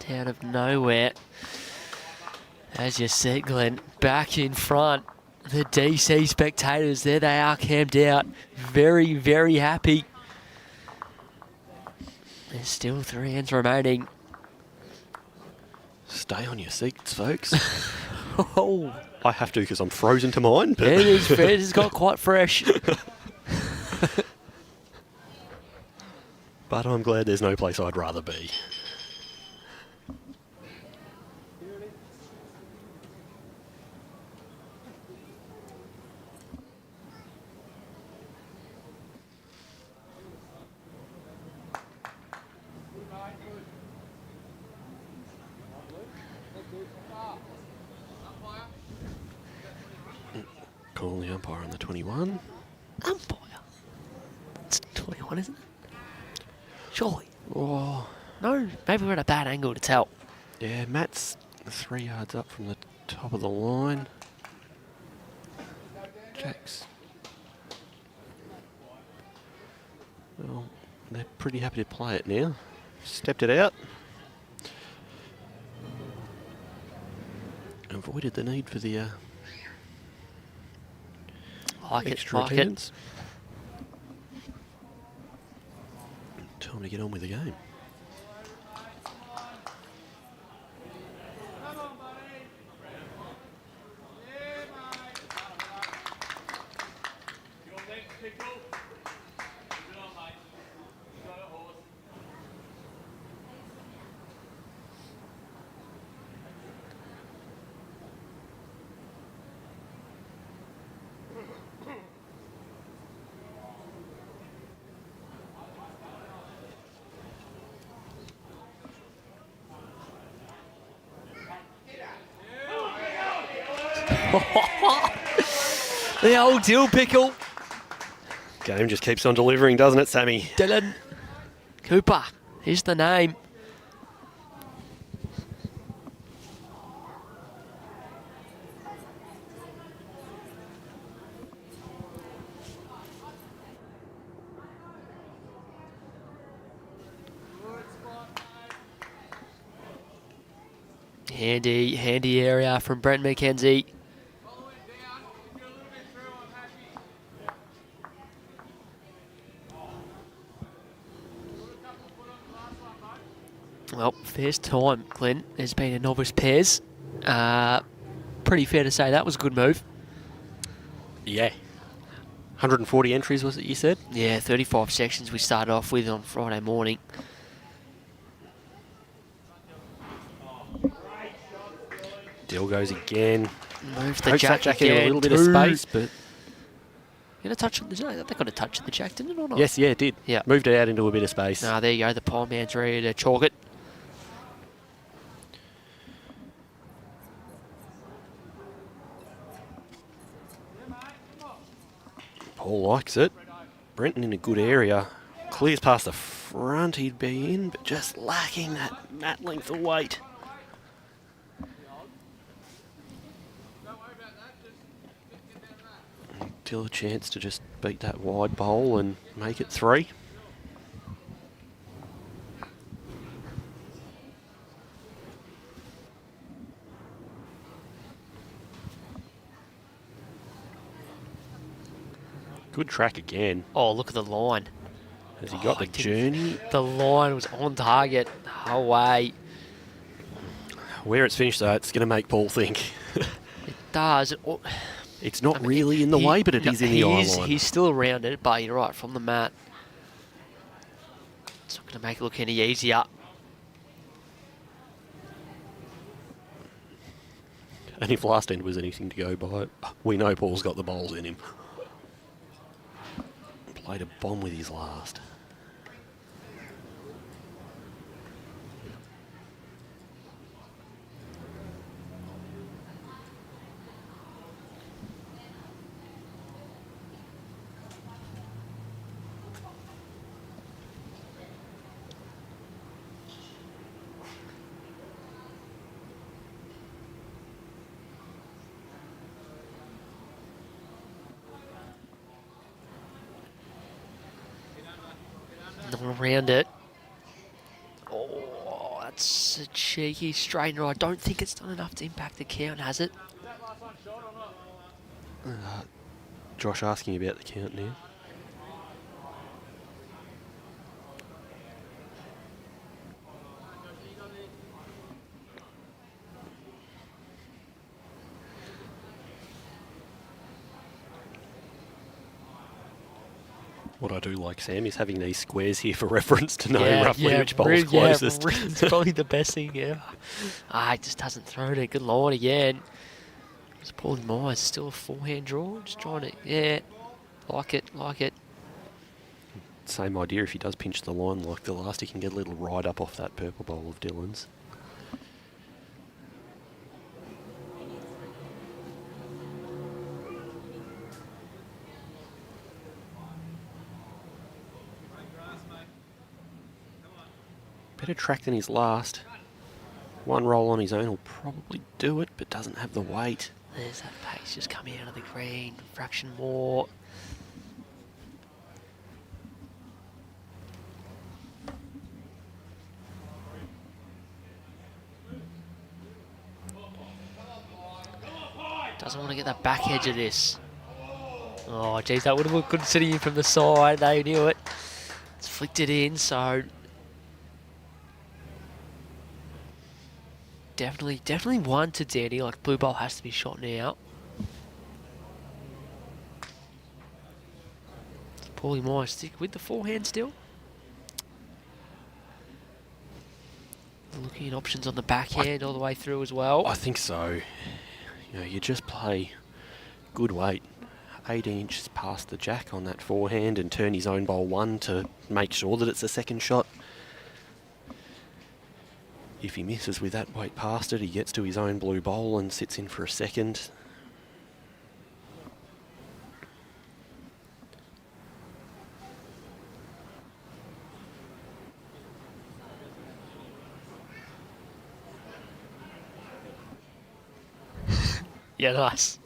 S2: Out of nowhere. As you said, Glenn, back in front. The DC spectators, there they are camped out. Very, very happy. There's still 3 ends remaining.
S3: Stay on your seats, folks.
S2: Oh,
S3: I have to because I'm frozen to mine. But
S2: it has got quite fresh.
S3: But I'm glad there's no place I'd rather be. Call the umpire on the 21.
S2: Umpire. It's 21, isn't it? Surely.
S3: Oh,
S2: No, maybe we're at a bad angle to tell.
S3: yeah, Matt's 3 yards up from the top of the line. Jack's. Well, they're pretty happy to play it now. Stepped it out. Avoided the need for the extra
S2: like it.
S3: attendance. Time to get on with the game.
S2: The old dill pickle.
S3: Game just keeps on delivering, doesn't it, Sammy?
S2: Dylan Cooper is the name. Handy area from Brenton McKenzie. Well, first time, Glenn, there's been a novice pairs. Pretty fair to say that was a good move.
S3: Yeah. 140 entries, was it, you said?
S2: Yeah, 35 sections we started off with on Friday morning.
S3: Dill goes again.
S2: Moves the
S3: Pokes
S2: jack
S3: that jack into a
S2: again.
S3: little bit of space, but...
S2: They got a touch of the jack, didn't it, or not?
S3: Yes, yeah, it did.
S2: Yeah.
S3: Moved it out into a bit of space.
S2: Ah, there you go. The pole man's ready to chalk it.
S3: Paul likes it. Brenton in a good area. Clears past the front he'd be in, but just lacking that mat length of weight. Still a chance to just beat that wide bowl and make it 3. Good track again.
S2: Oh, look at the line.
S3: Has he got the journey?
S2: The line was on target the whole way.
S3: Where it's finished, though, it's going to make Paul think.
S2: It does.
S3: It's not really in the way, but it is in the eye line.
S2: He's still around it, but you're right, from the mat. It's not going to make it look any easier.
S3: And if last end was anything to go by, we know Paul's got the bowls in him. Played a bomb with his last.
S2: Not around it. Oh, that's a cheeky straightener. I don't think it's done enough to impact the count, has it?
S3: Josh asking about the count now. What I do like, Sam, is having these squares here for reference to know roughly which bowl's closest.
S2: Yeah, it's probably the best thing ever. It just hasn't thrown it. Good line again. It's Paulie Meyers, still a forehand draw. Just trying to, like it.
S3: Same idea, if he does pinch the line like the last, he can get a little ride up off that purple bowl of Dylan's. Better track than his last. One roll on his own will probably do it, but doesn't have the weight.
S2: There's that pace just coming out of the green. Fraction more. Doesn't want to get that back edge of this. Oh, geez, that would have looked good sitting in from the side. They knew it. It's flicked it in, so... Definitely one to Danny. Like, blue ball has to be shot now. Paulie Meyers stick with the forehand still. Looking at options on the backhand all the way through as well.
S3: I think so. You know, you just play good weight, 18 inches past the jack on that forehand, and turn his own bowl one to make sure that it's a second shot. If he misses with that weight past it, he gets to his own blue bowl and sits in for a second.
S2: Yeah, nice.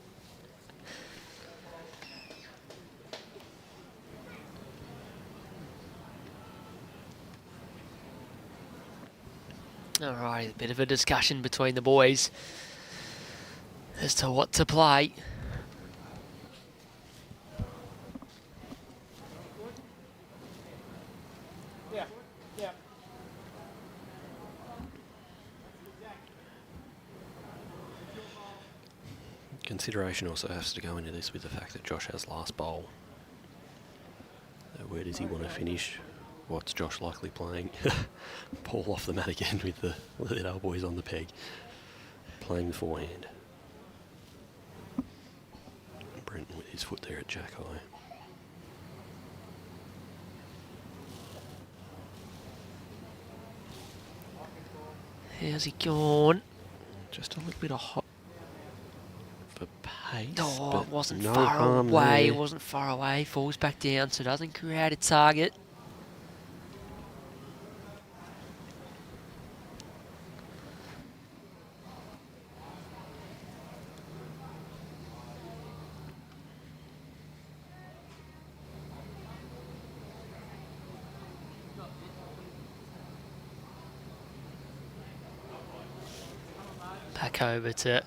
S2: Alright, a bit of a discussion between the boys as to what to play.
S4: Yeah, yeah.
S3: Consideration also has to go into this with the fact that Josh has last bowl. Where does he want to finish? What's Josh likely playing? Paul off the mat again with the Lilydale boys on the peg. Playing the forehand. Brenton with his foot there at jack high.
S2: How's he gone?
S3: Just a little bit of hot for pace.
S2: Oh,
S3: but
S2: it wasn't
S3: no
S2: far
S3: harm
S2: away.
S3: there.
S2: It wasn't far away. Falls back down, so doesn't create a target. Back over to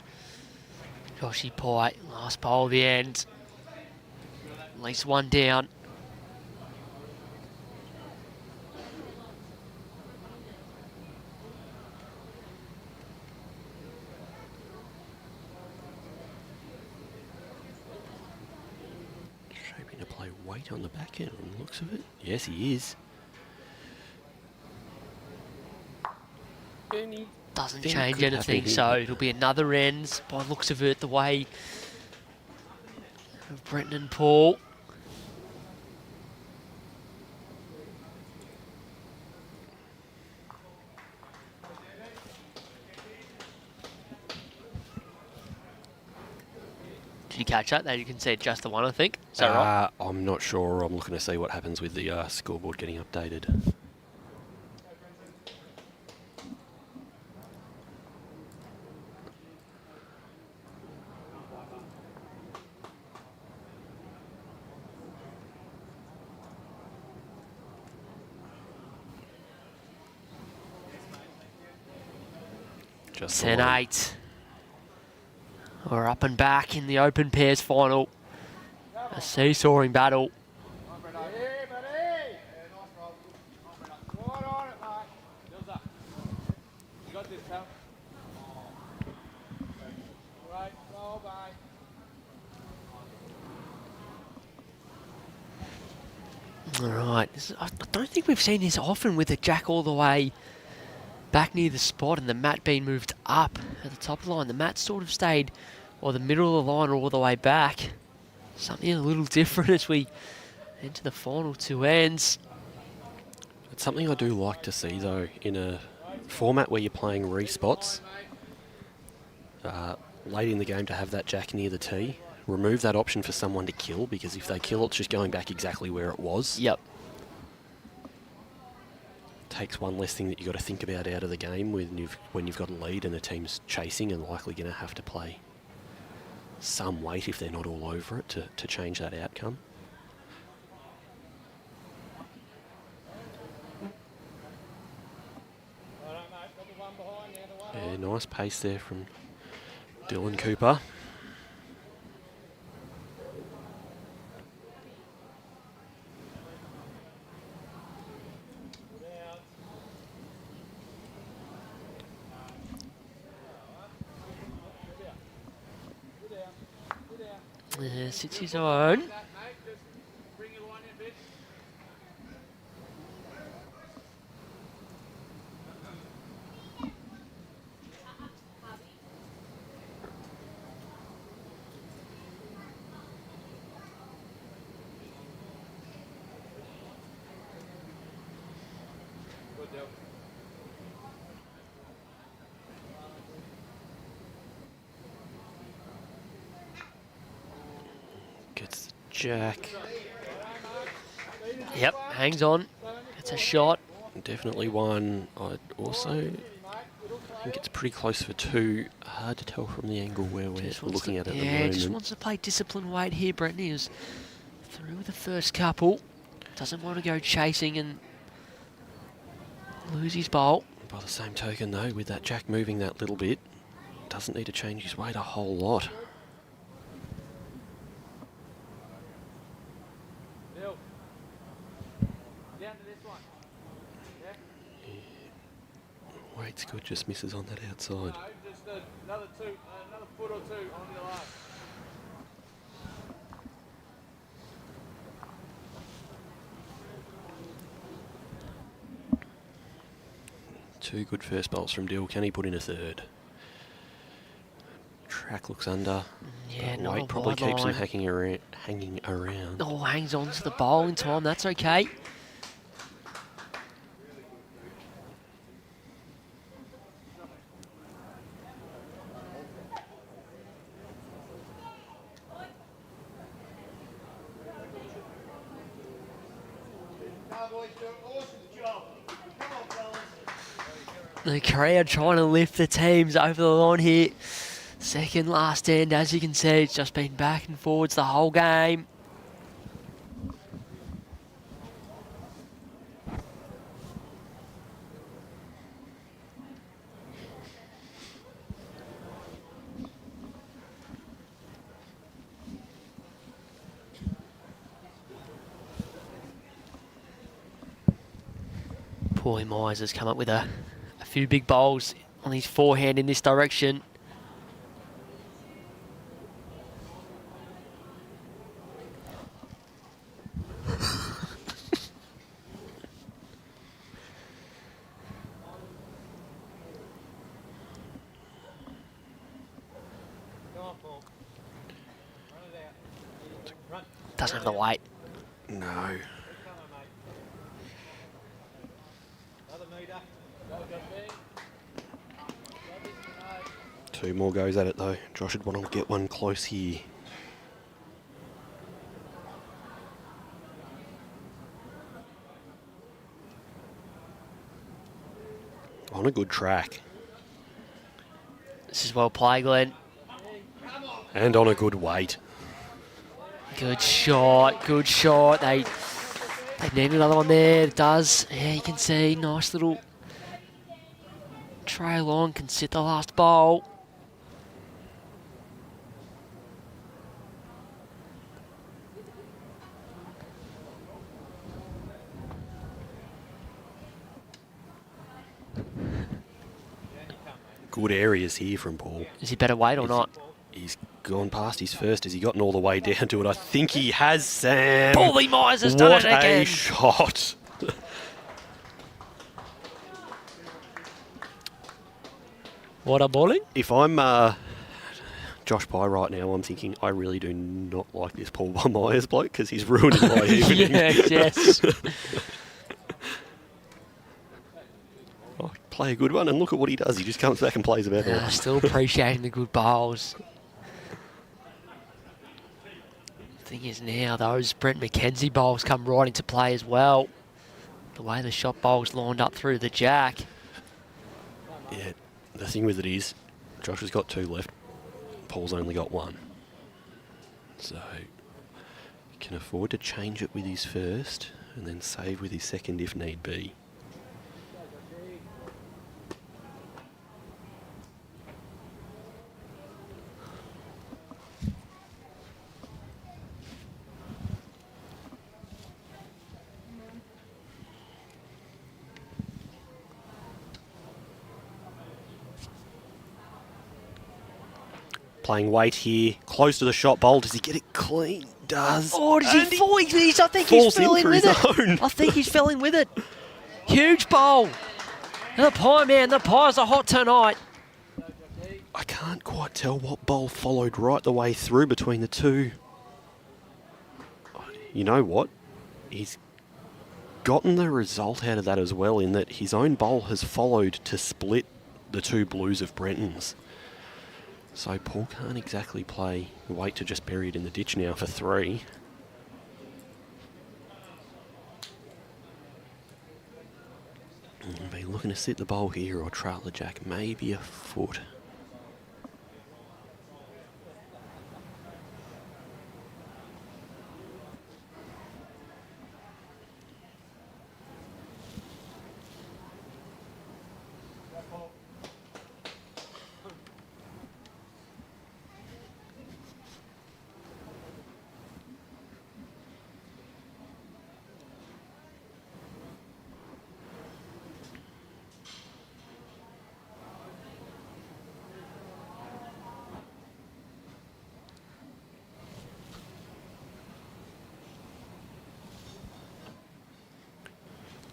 S2: Joshy Pye. Last bowl of the end. At least one down.
S3: Shaping to play weight on the back end on the looks of it. Yes, he is.
S2: Doesn't
S3: Then it
S2: change
S3: could happen
S2: anything,
S3: here.
S2: so it'll be another end by looks of it, the way of Brenton and Paul. Did you catch that? That you can see just the one, I think. Is that right?
S3: I'm not sure. I'm looking to see what happens with the scoreboard getting updated. Just
S2: 10-8. We're up and back in the open pairs final. A seesawing battle.
S4: Hey, buddy. Yeah, nice roll. Right on it, mate. Bills up. You got this, pal. Right, roll, mate.
S2: All right. I don't think we've seen this often with the jack all the way back near the spot and the mat being moved up at the top of the line. The mat sort of stayed, or the middle of the line, or all the way back. Something a little different as we enter the final two ends.
S3: It's something I do like to see, though, in a format where you're playing respots. Late in the game to have that jack near the tee. Remove that option for someone to kill, because if they kill, it's just going back exactly where it was.
S2: Yep.
S3: Takes one less thing that you've got to think about out of the game when you've got a lead and the team's chasing and likely going to have to play some weight if they're not all over it to change that outcome. Yeah, nice pace there from Dylan Cooper.
S2: Sits his own.
S3: Gets the jack.
S2: Yep, hangs on. It's a shot.
S3: Definitely one. I also think it's pretty close for two. Hard to tell from the angle where we're looking at it at the moment.
S2: Yeah, just wants to play disciplined weight here. Brenton is through the first couple. Doesn't want to go chasing and lose his bowl.
S3: By the same token, though, with that jack moving that little bit, doesn't need to change his weight a whole lot. Weight's good, just misses on that outside.
S4: No, just another foot or two on your last.
S3: Two good first bowls from Dill. Can he put in a third? Track looks under.
S2: Yeah,
S3: but
S2: not
S3: Weight
S2: a
S3: probably
S2: wide
S3: keeps him
S2: line.
S3: hanging around.
S2: Oh, hangs on to the bowl in time. That's okay. The crowd trying to lift the teams over the line here. Second last end, as you can see, it's just been back and forwards the whole game. Poor Meyers has come up with a few big bowls on his forehand in this direction. Doesn't have the weight.
S3: No. Two more goes at it though. Josh would want to get one close here. On a good track.
S2: This is well played, Glenn.
S3: And on a good weight.
S2: Good shot, good shot. They need another one there. It does. Yeah, you can see nice little trail on, can sit the last bowl.
S3: Good areas here from Paul.
S2: Is he better weight or not?
S3: He's gone past his first. Has he gotten all the way down to it? I think he has, Sam.
S2: Paulie Meyers has done it again.
S3: What a shot.
S2: What a bowling?
S3: If I'm Josh Pye right now, I'm thinking I really do not like this Paul Myers bloke because he's ruining my evening.
S2: Yes.
S3: Oh, play a good one and look at what he does. He just comes back and plays about it.
S2: Still appreciating the good bowls. Thing is now, those Brent McKenzie bowls come right into play as well. The way the shot bowls lined up through the jack.
S3: Yeah, the thing with it is, Josh has got 2 left. Paul's only got 1. So, he can afford to change it with his first and then save with his second if need be. Playing weight here, close to the shot bowl. Does he get it clean? Does.
S2: Oh, does he fall? I think
S3: falls
S2: he's fell
S3: in
S2: in
S3: for
S2: with
S3: his
S2: it.
S3: own.
S2: I think he's fell in with it. Huge bowl. And the Pie, man, the Pies are hot tonight.
S3: I can't quite tell what bowl followed right the way through between the two. You know what? He's gotten the result out of that as well, in that his own bowl has followed to split the 2 blues of Brenton's. So Paul can't exactly wait to just bury it in the ditch now for 3. Be looking to sit the bowl here or trail the jack, maybe a foot.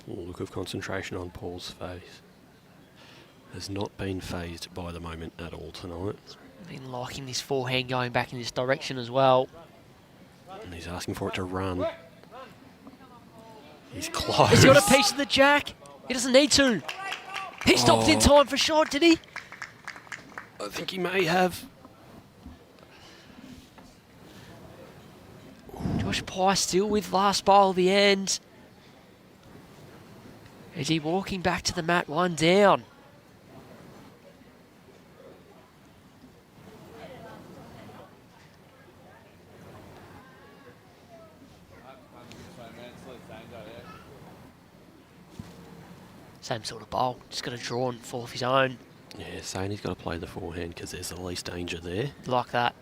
S3: Look of concentration on Paul's face. Has not been phased by the moment at all tonight.
S2: Been liking this forehand going back in this direction as well.
S3: And he's asking for it to run. He's close.
S2: He's got a piece of the jack. He doesn't need to. He stopped in time for shot, did he?
S3: I think he may have.
S2: Josh Pye still with last bowl at the end. Is he walking back to the mat, 1 down? Same sort of bowl, just got to draw and fall off his own.
S3: Yeah, saying he's got to play the forehand because there's the least danger there.
S2: Like that.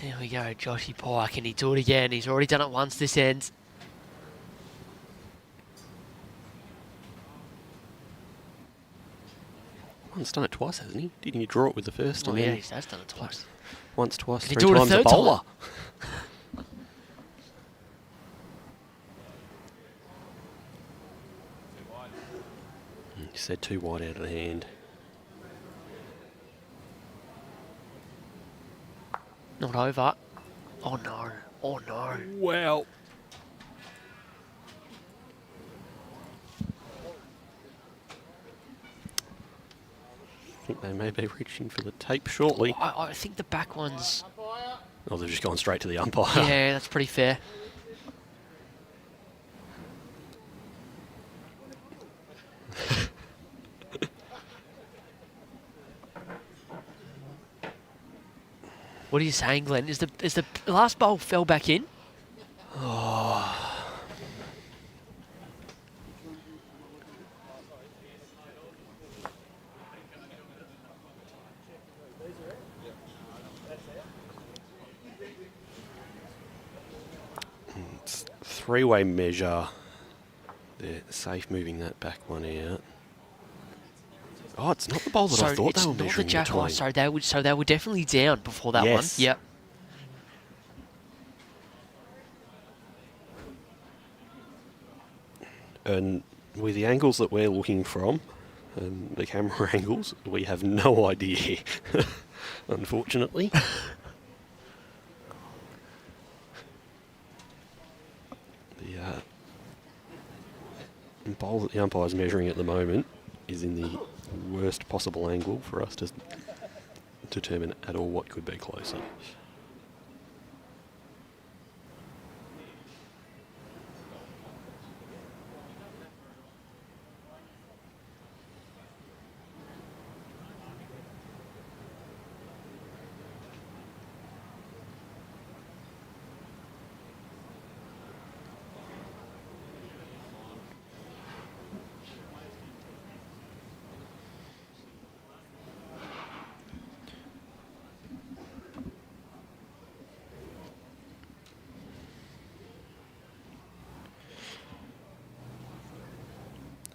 S2: There we go, Joshy Pye. Can he do it again? He's already done it once this end.
S3: He's done it twice, hasn't he? Didn't he draw it with the first?
S2: Oh
S3: and
S2: yeah,
S3: then
S2: he has done it twice.
S3: Once, twice,
S2: Can he
S3: 3
S2: do it a
S3: times
S2: third
S3: a bowler. He said 2 wide out of the hand.
S2: Not over. Oh no. Oh no.
S3: Wow. think they may be reaching for the tape shortly.
S2: I think the back one's...
S3: Oh, they've just gone straight to the umpire.
S2: Yeah, that's pretty fair. What are you saying, Glenn? Is the last bowl fell back in?
S3: It's a three-way measure. They're safe moving that back one out. Oh, it's not the bowl that I thought they were measuring between.
S2: So they were definitely down before that one. Yep.
S3: And with the angles that we're looking from, and the camera angles, we have no idea, unfortunately. The bowl that the umpire's measuring at the moment is in the worst possible angle for us to determine at all what could be closer.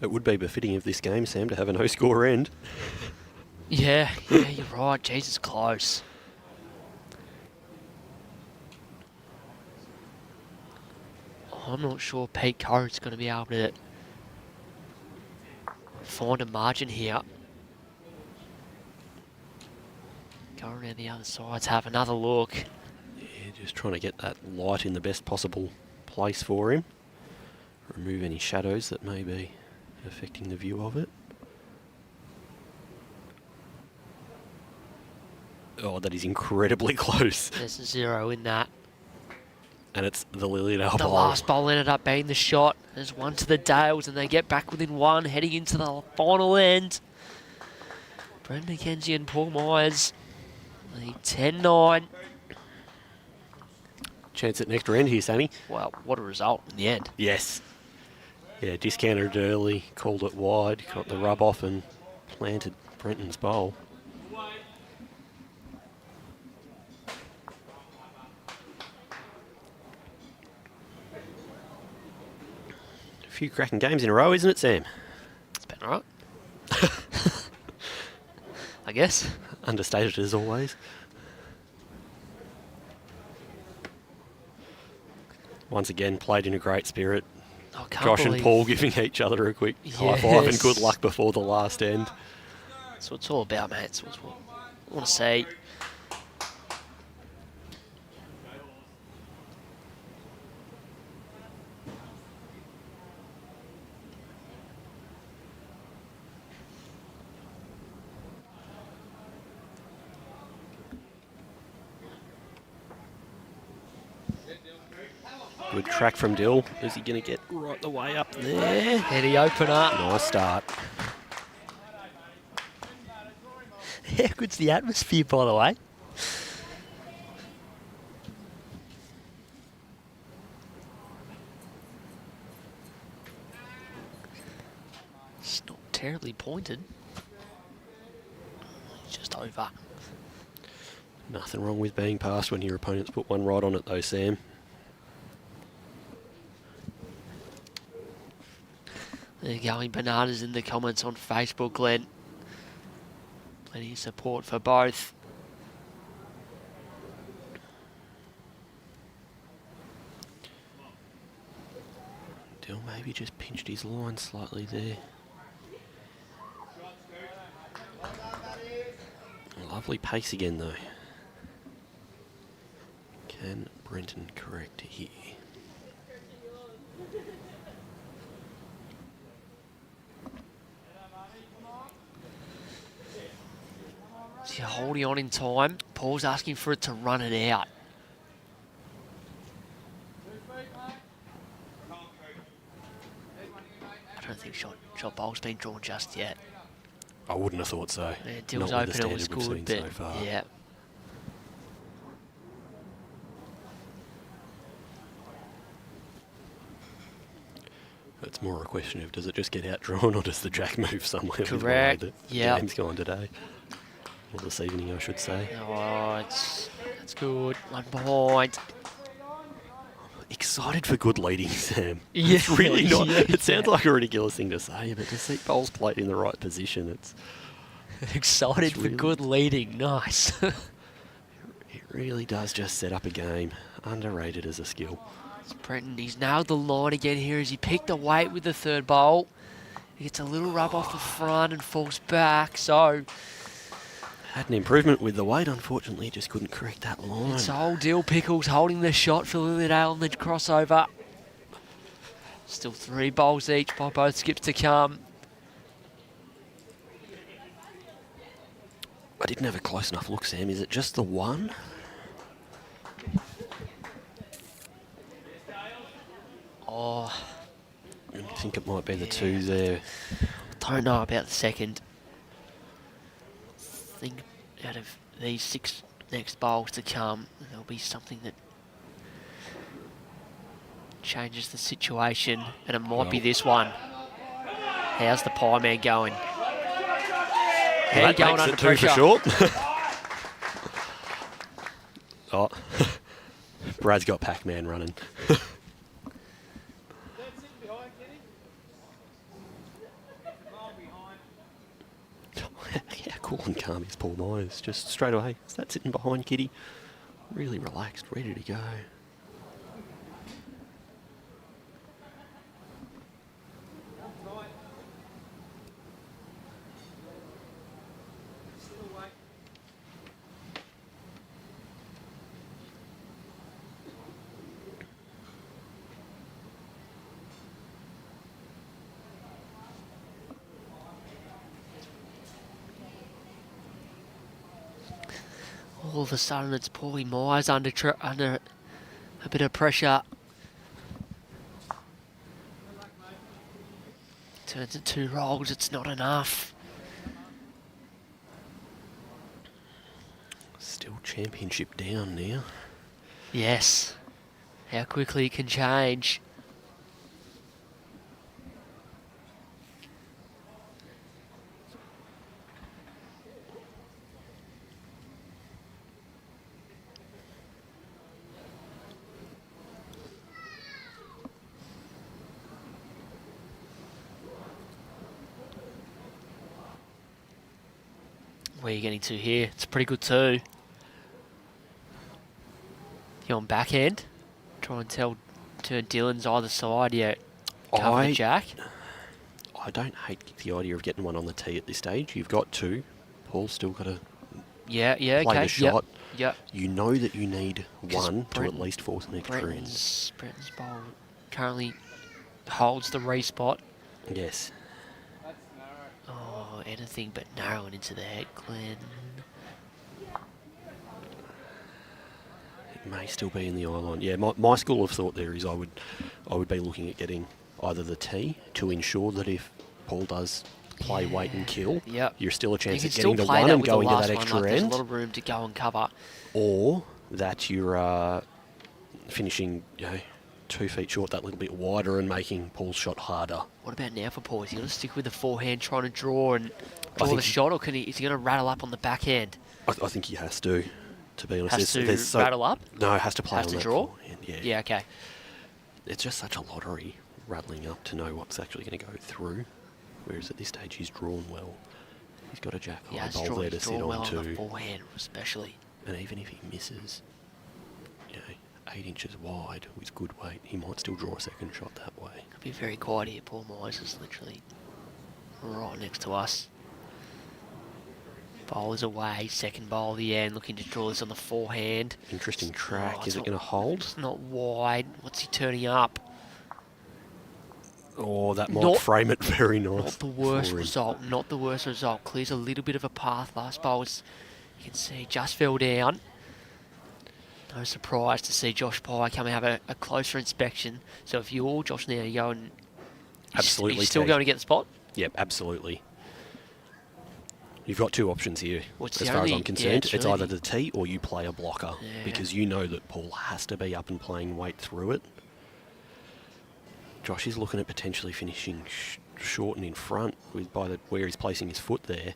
S3: It would be befitting of this game, Sam, to have a no-score end.
S2: Yeah, you're right. Jesus, close. I'm not sure Pete Coates going to be able to find a margin here. Go around the other side to have another look.
S3: Yeah, just trying to get that light in the best possible place for him. Remove any shadows that may be affecting the view of it. Oh, that is incredibly close.
S2: There's a 0 in that.
S3: And it's the Lilydale
S2: The
S3: bowl.
S2: last bowl ended up being the shot. There's one to the Dales, and they get back within one, heading into the final end. Brenton, McKenzie and Paul Meyers lead 10-9.
S3: Chance at an extra end here, Sammy.
S2: Well, what a result in the end.
S3: Yes. Yeah, discounted early, called it wide, got the rub off and planted Brenton's bowl. A few cracking games in a row, isn't it, Sam?
S2: It's been alright. I guess.
S3: Understated as always. Once again, played in a great spirit.
S2: I can't
S3: Josh
S2: believe
S3: and Paul giving each other a quick high five and good luck before the last end.
S2: That's what it's all about, mate. That's what I want to say.
S3: Good track from Dill. Is he going to get right the way up there?
S2: Heady opener.
S3: Nice start.
S2: How good's the atmosphere, by the way? It's not terribly pointed. It's just over.
S3: Nothing wrong with being passed when your opponents put one right on it though, Sam.
S2: They're going bananas in the comments on Facebook, Glenn. Plenty of support for both.
S3: Dill maybe just pinched his line slightly there. Lovely pace again though. Can Brenton correct here?
S2: Is he holding on in time? Paul's asking for it to run it out. I don't think shot bowl's been drawn just yet.
S3: I wouldn't have thought so.
S2: Yeah, deal was
S3: Not with the
S2: open, it was
S3: standard we've
S2: good,
S3: seen
S2: but
S3: so far.
S2: yeah.
S3: It's more a question of does it just get outdrawn or does the jack move somewhere with the way
S2: Correct.
S3: that the
S2: Yep.
S3: game's gone today? Or this evening, I should say.
S2: Oh, that's good. 1 point.
S3: Excited for good leading, Sam.
S2: Yeah,
S3: It's really not.
S2: yeah,
S3: It sounds like a ridiculous thing to say, but to see bowls played in the right position, it's
S2: Excited
S3: It's
S2: for
S3: really-
S2: good leading. Nice.
S3: it really does just set up a game. Underrated as a skill.
S2: Brenton, he's nailed the line again here as he picked a weight with the third bowl. He gets a little rub off the front and falls back, so
S3: Had an improvement with the weight, unfortunately, just couldn't correct that line.
S2: it's old Dill Pickles holding the shot for Lilydale on the crossover. Still 3 bowls each by both skips to come.
S3: I didn't have a close enough look, Sam. Is it just the one?
S2: Oh,
S3: I think it might be the two there.
S2: don't know about the second. I think out of these 6 next bowls to come, there'll be something that changes the situation, and it might be this one. How's the pie man going? How you
S3: That
S2: going
S3: makes
S2: under
S3: it 2 for
S2: pressure?
S3: short. Oh, Brad's got Pac-Man running.
S4: That's sitting behind, Kenny. Mile behind.
S3: How cool and calm is Paul Meyers? Just straight away. Is that sitting behind Kitty? Really relaxed, ready to go.
S4: Right. Still awake.
S2: All of a sudden, it's Paulie Myers under a bit of pressure. Turns it 2 rolls, it's not enough.
S3: Still championship down now.
S2: Yes. How quickly it can change. Where are you getting to here? It's pretty good too. You on backhand? Try and turn Dylan's either side. Yeah. Cover the jack.
S3: I don't hate the idea of getting one on the tee at this stage. You've got 2. Paul's still got to
S2: Yeah,
S3: play
S2: okay.
S3: the shot.
S2: Yep.
S3: You know that you need
S2: 'Cause
S3: one to at
S2: Brenton-
S3: least force an extra in.
S2: Brenton's bowl currently holds the respot.
S3: Yes.
S4: That's narrow.
S2: Oh, anything but narrowing into the head, Glenn.
S3: It may still be in the eye line. Yeah, my school of thought there is I would be looking at getting either the tee to ensure that if Paul does play wait and kill,
S2: Yep.
S3: you're still a
S2: You
S3: chance
S2: can
S3: at
S2: still
S3: getting the
S2: play
S3: one
S2: that
S3: and
S2: with the
S3: going to
S2: last
S3: that
S2: one.
S3: extra
S2: Like, there's a
S3: end,
S2: lot of room to go and cover.
S3: or that you're finishing 2 feet short, that little bit wider, and making Paul's shot harder.
S2: What about now for Paul? Is he going to stick with the forehand, trying to draw the
S3: think
S2: shot, or is he going to rattle up on the backhand?
S3: I think he has to be honest.
S2: Has
S3: There's
S2: to rattle up?
S3: No, has to play
S2: Has
S3: on
S2: to
S3: that
S2: draw?
S3: forehand, yeah.
S2: Yeah, okay.
S3: It's just such a lottery rattling up to know what's actually going to go through. Whereas at this stage he's drawn well. He's got a jack
S2: Yeah,
S3: high
S2: he's
S3: bowl
S2: drawn,
S3: there to
S2: he's
S3: sit
S2: drawn well
S3: on
S2: on the
S3: too.
S2: forehand, especially.
S3: And even if he misses, 8 inches wide with good weight, he might still draw a second shot that way.
S2: Could be very quiet here. Paul Myers is literally right next to us. Bowler's away, second bowl of the end, looking to draw this on the forehand.
S3: Interesting track.
S2: it's
S3: Is it
S2: not-
S3: going to hold?
S2: It's not wide. What's he turning up?
S3: Oh, that might
S2: Not-
S3: frame it very nice.
S2: Not the worst
S3: for him.
S2: result. Not the worst result. Clears a little bit of a path. Last bowl was You can see just fell down. No surprise to see Josh Pye come and have a closer inspection. So if you're Josh now, you go and...
S3: Absolutely.
S2: Are you still
S3: T.
S2: going to get the spot?
S3: Yep, absolutely. You've got two options here,
S2: Well, it's
S3: as
S2: the
S3: far as
S2: only-
S3: I'm concerned.
S2: yeah,
S3: it's
S2: really
S3: either the tee or you play a blocker,
S2: Yeah.
S3: because you know that Paul has to be up and playing weight through it. Josh is looking at potentially finishing short and in front where he's placing his foot there,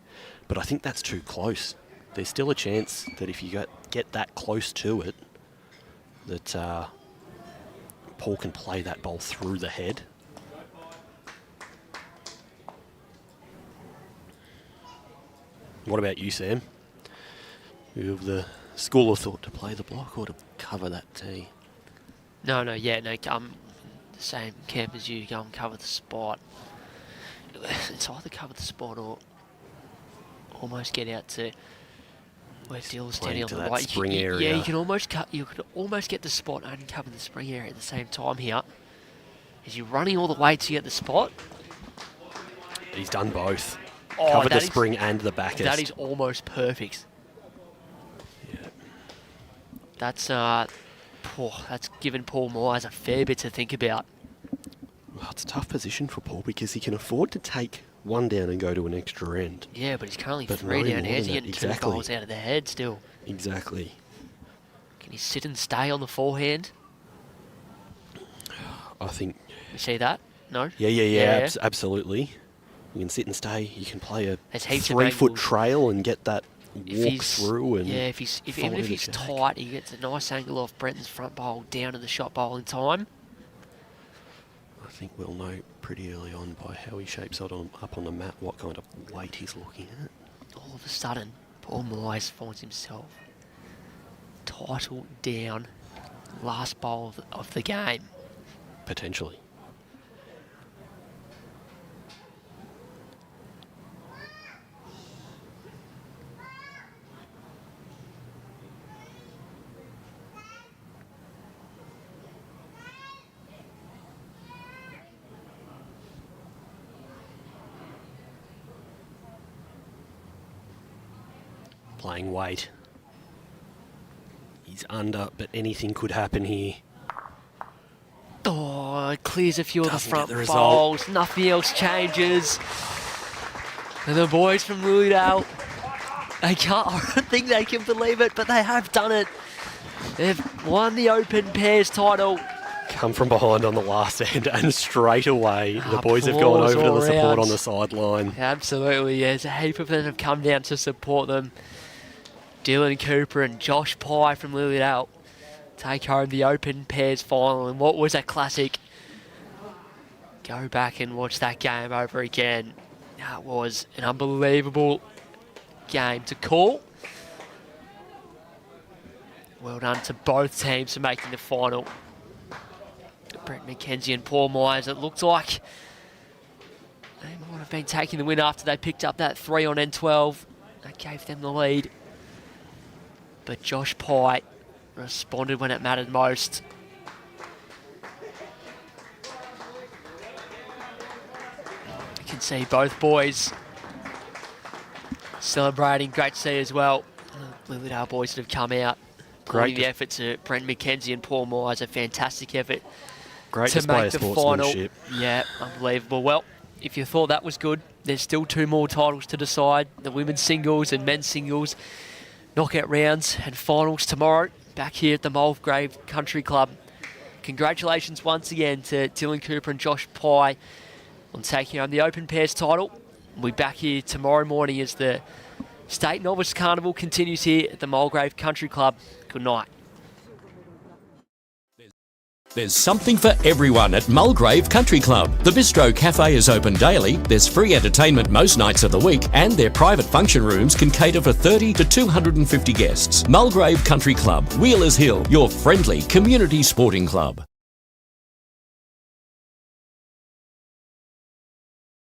S3: but I think that's too close. There's still a chance that if you get that close to it, that Paul can play that ball through the head. What about you, Sam? You have the school of thought to play the block or to cover that tee?
S2: No, I'm the same camp as you. Go and cover the spot. It's either cover the spot or almost get out to where Dill's standing on
S3: to
S2: the
S3: that
S2: right.
S3: spring area.
S2: Yeah, you could almost get the spot and cover the spring area at the same time here. As you're running all the way to get the spot.
S3: He's done both.
S2: Oh,
S3: Covered the spring and the backers.
S2: That is almost perfect.
S3: Yeah.
S2: That's given Paul Meyers a fair bit to think about.
S3: Well, it's a tough position for Paul because he can afford to take one down and go to an extra end.
S2: Yeah, but he's currently
S3: But
S2: 3
S3: no
S2: down.
S3: more
S2: How's
S3: than
S2: he
S3: that,
S2: getting
S3: exactly.
S2: 2 goals out of the head still?
S3: Exactly.
S2: Can he sit and stay on the forehand?
S3: I think.
S2: You see that? No?
S3: Yeah. Absolutely. You can sit and stay. You can play a
S2: There's heaps of
S3: 3-foot
S2: angles.
S3: trail and get that
S2: If
S3: walk
S2: he's
S3: through. And
S2: even if
S3: the
S2: he's
S3: jack.
S2: tight, he gets a nice angle off Brenton's front bowl down to the shot bowl in time.
S3: I think we'll know pretty early on by how he shapes up on the mat what kind of weight he's looking at.
S2: All of a sudden, Paul Meyers finds himself title down, last bowl of the game.
S3: Potentially. Playing weight. He's under, but anything could happen here.
S2: Oh, it clears a few of the
S3: Doesn't
S2: front
S3: get the result.
S2: bowls. Nothing else changes. And the boys from Lilydale, I don't think they can believe it, but they have done it. They've won the Open Pairs title.
S3: Come from behind on the last end, and straight away the boys have
S2: Applause
S3: gone over to
S2: all
S3: the support
S2: round.
S3: on the sideline.
S2: Absolutely, yes. A heap of them have come down to support them. Dylan Cooper and Josh Pye from Lilydale take home the Open Pairs final. And what was a classic? Go back and watch that game over again. That was an unbelievable game to call. Well done to both teams for making the final. Brenton McKenzie and Paul Meyers, it looked like they might have been taking the win after they picked up that 3 on N12. That gave them the lead. But Josh Pye responded when it mattered most. You can see both boys celebrating. Great to see as well. The Lilydale boys that have come out.
S3: Great.
S2: The effort to Brenton McKenzie and Paul Meyers, a fantastic effort
S3: Great
S2: to
S3: display
S2: make
S3: of
S2: the final.
S3: sportsmanship.
S2: Yeah, unbelievable. Well, if you thought that was good, there's still 2 more titles to decide. The women's singles and men's singles, knockout rounds and finals tomorrow, back here at the Mulgrave Country Club. Congratulations once again to Dylan Cooper and Josh Pye on taking home the Open Pairs title. We'll be back here tomorrow morning as the State Novice Carnival continues here at the Mulgrave Country Club. Good night.
S1: There's something for everyone at Mulgrave Country Club. The Bistro Cafe is open daily, there's free entertainment most nights of the week, and their private function rooms can cater for 30 to 250 guests. Mulgrave Country Club, Wheelers Hill, your friendly community sporting club.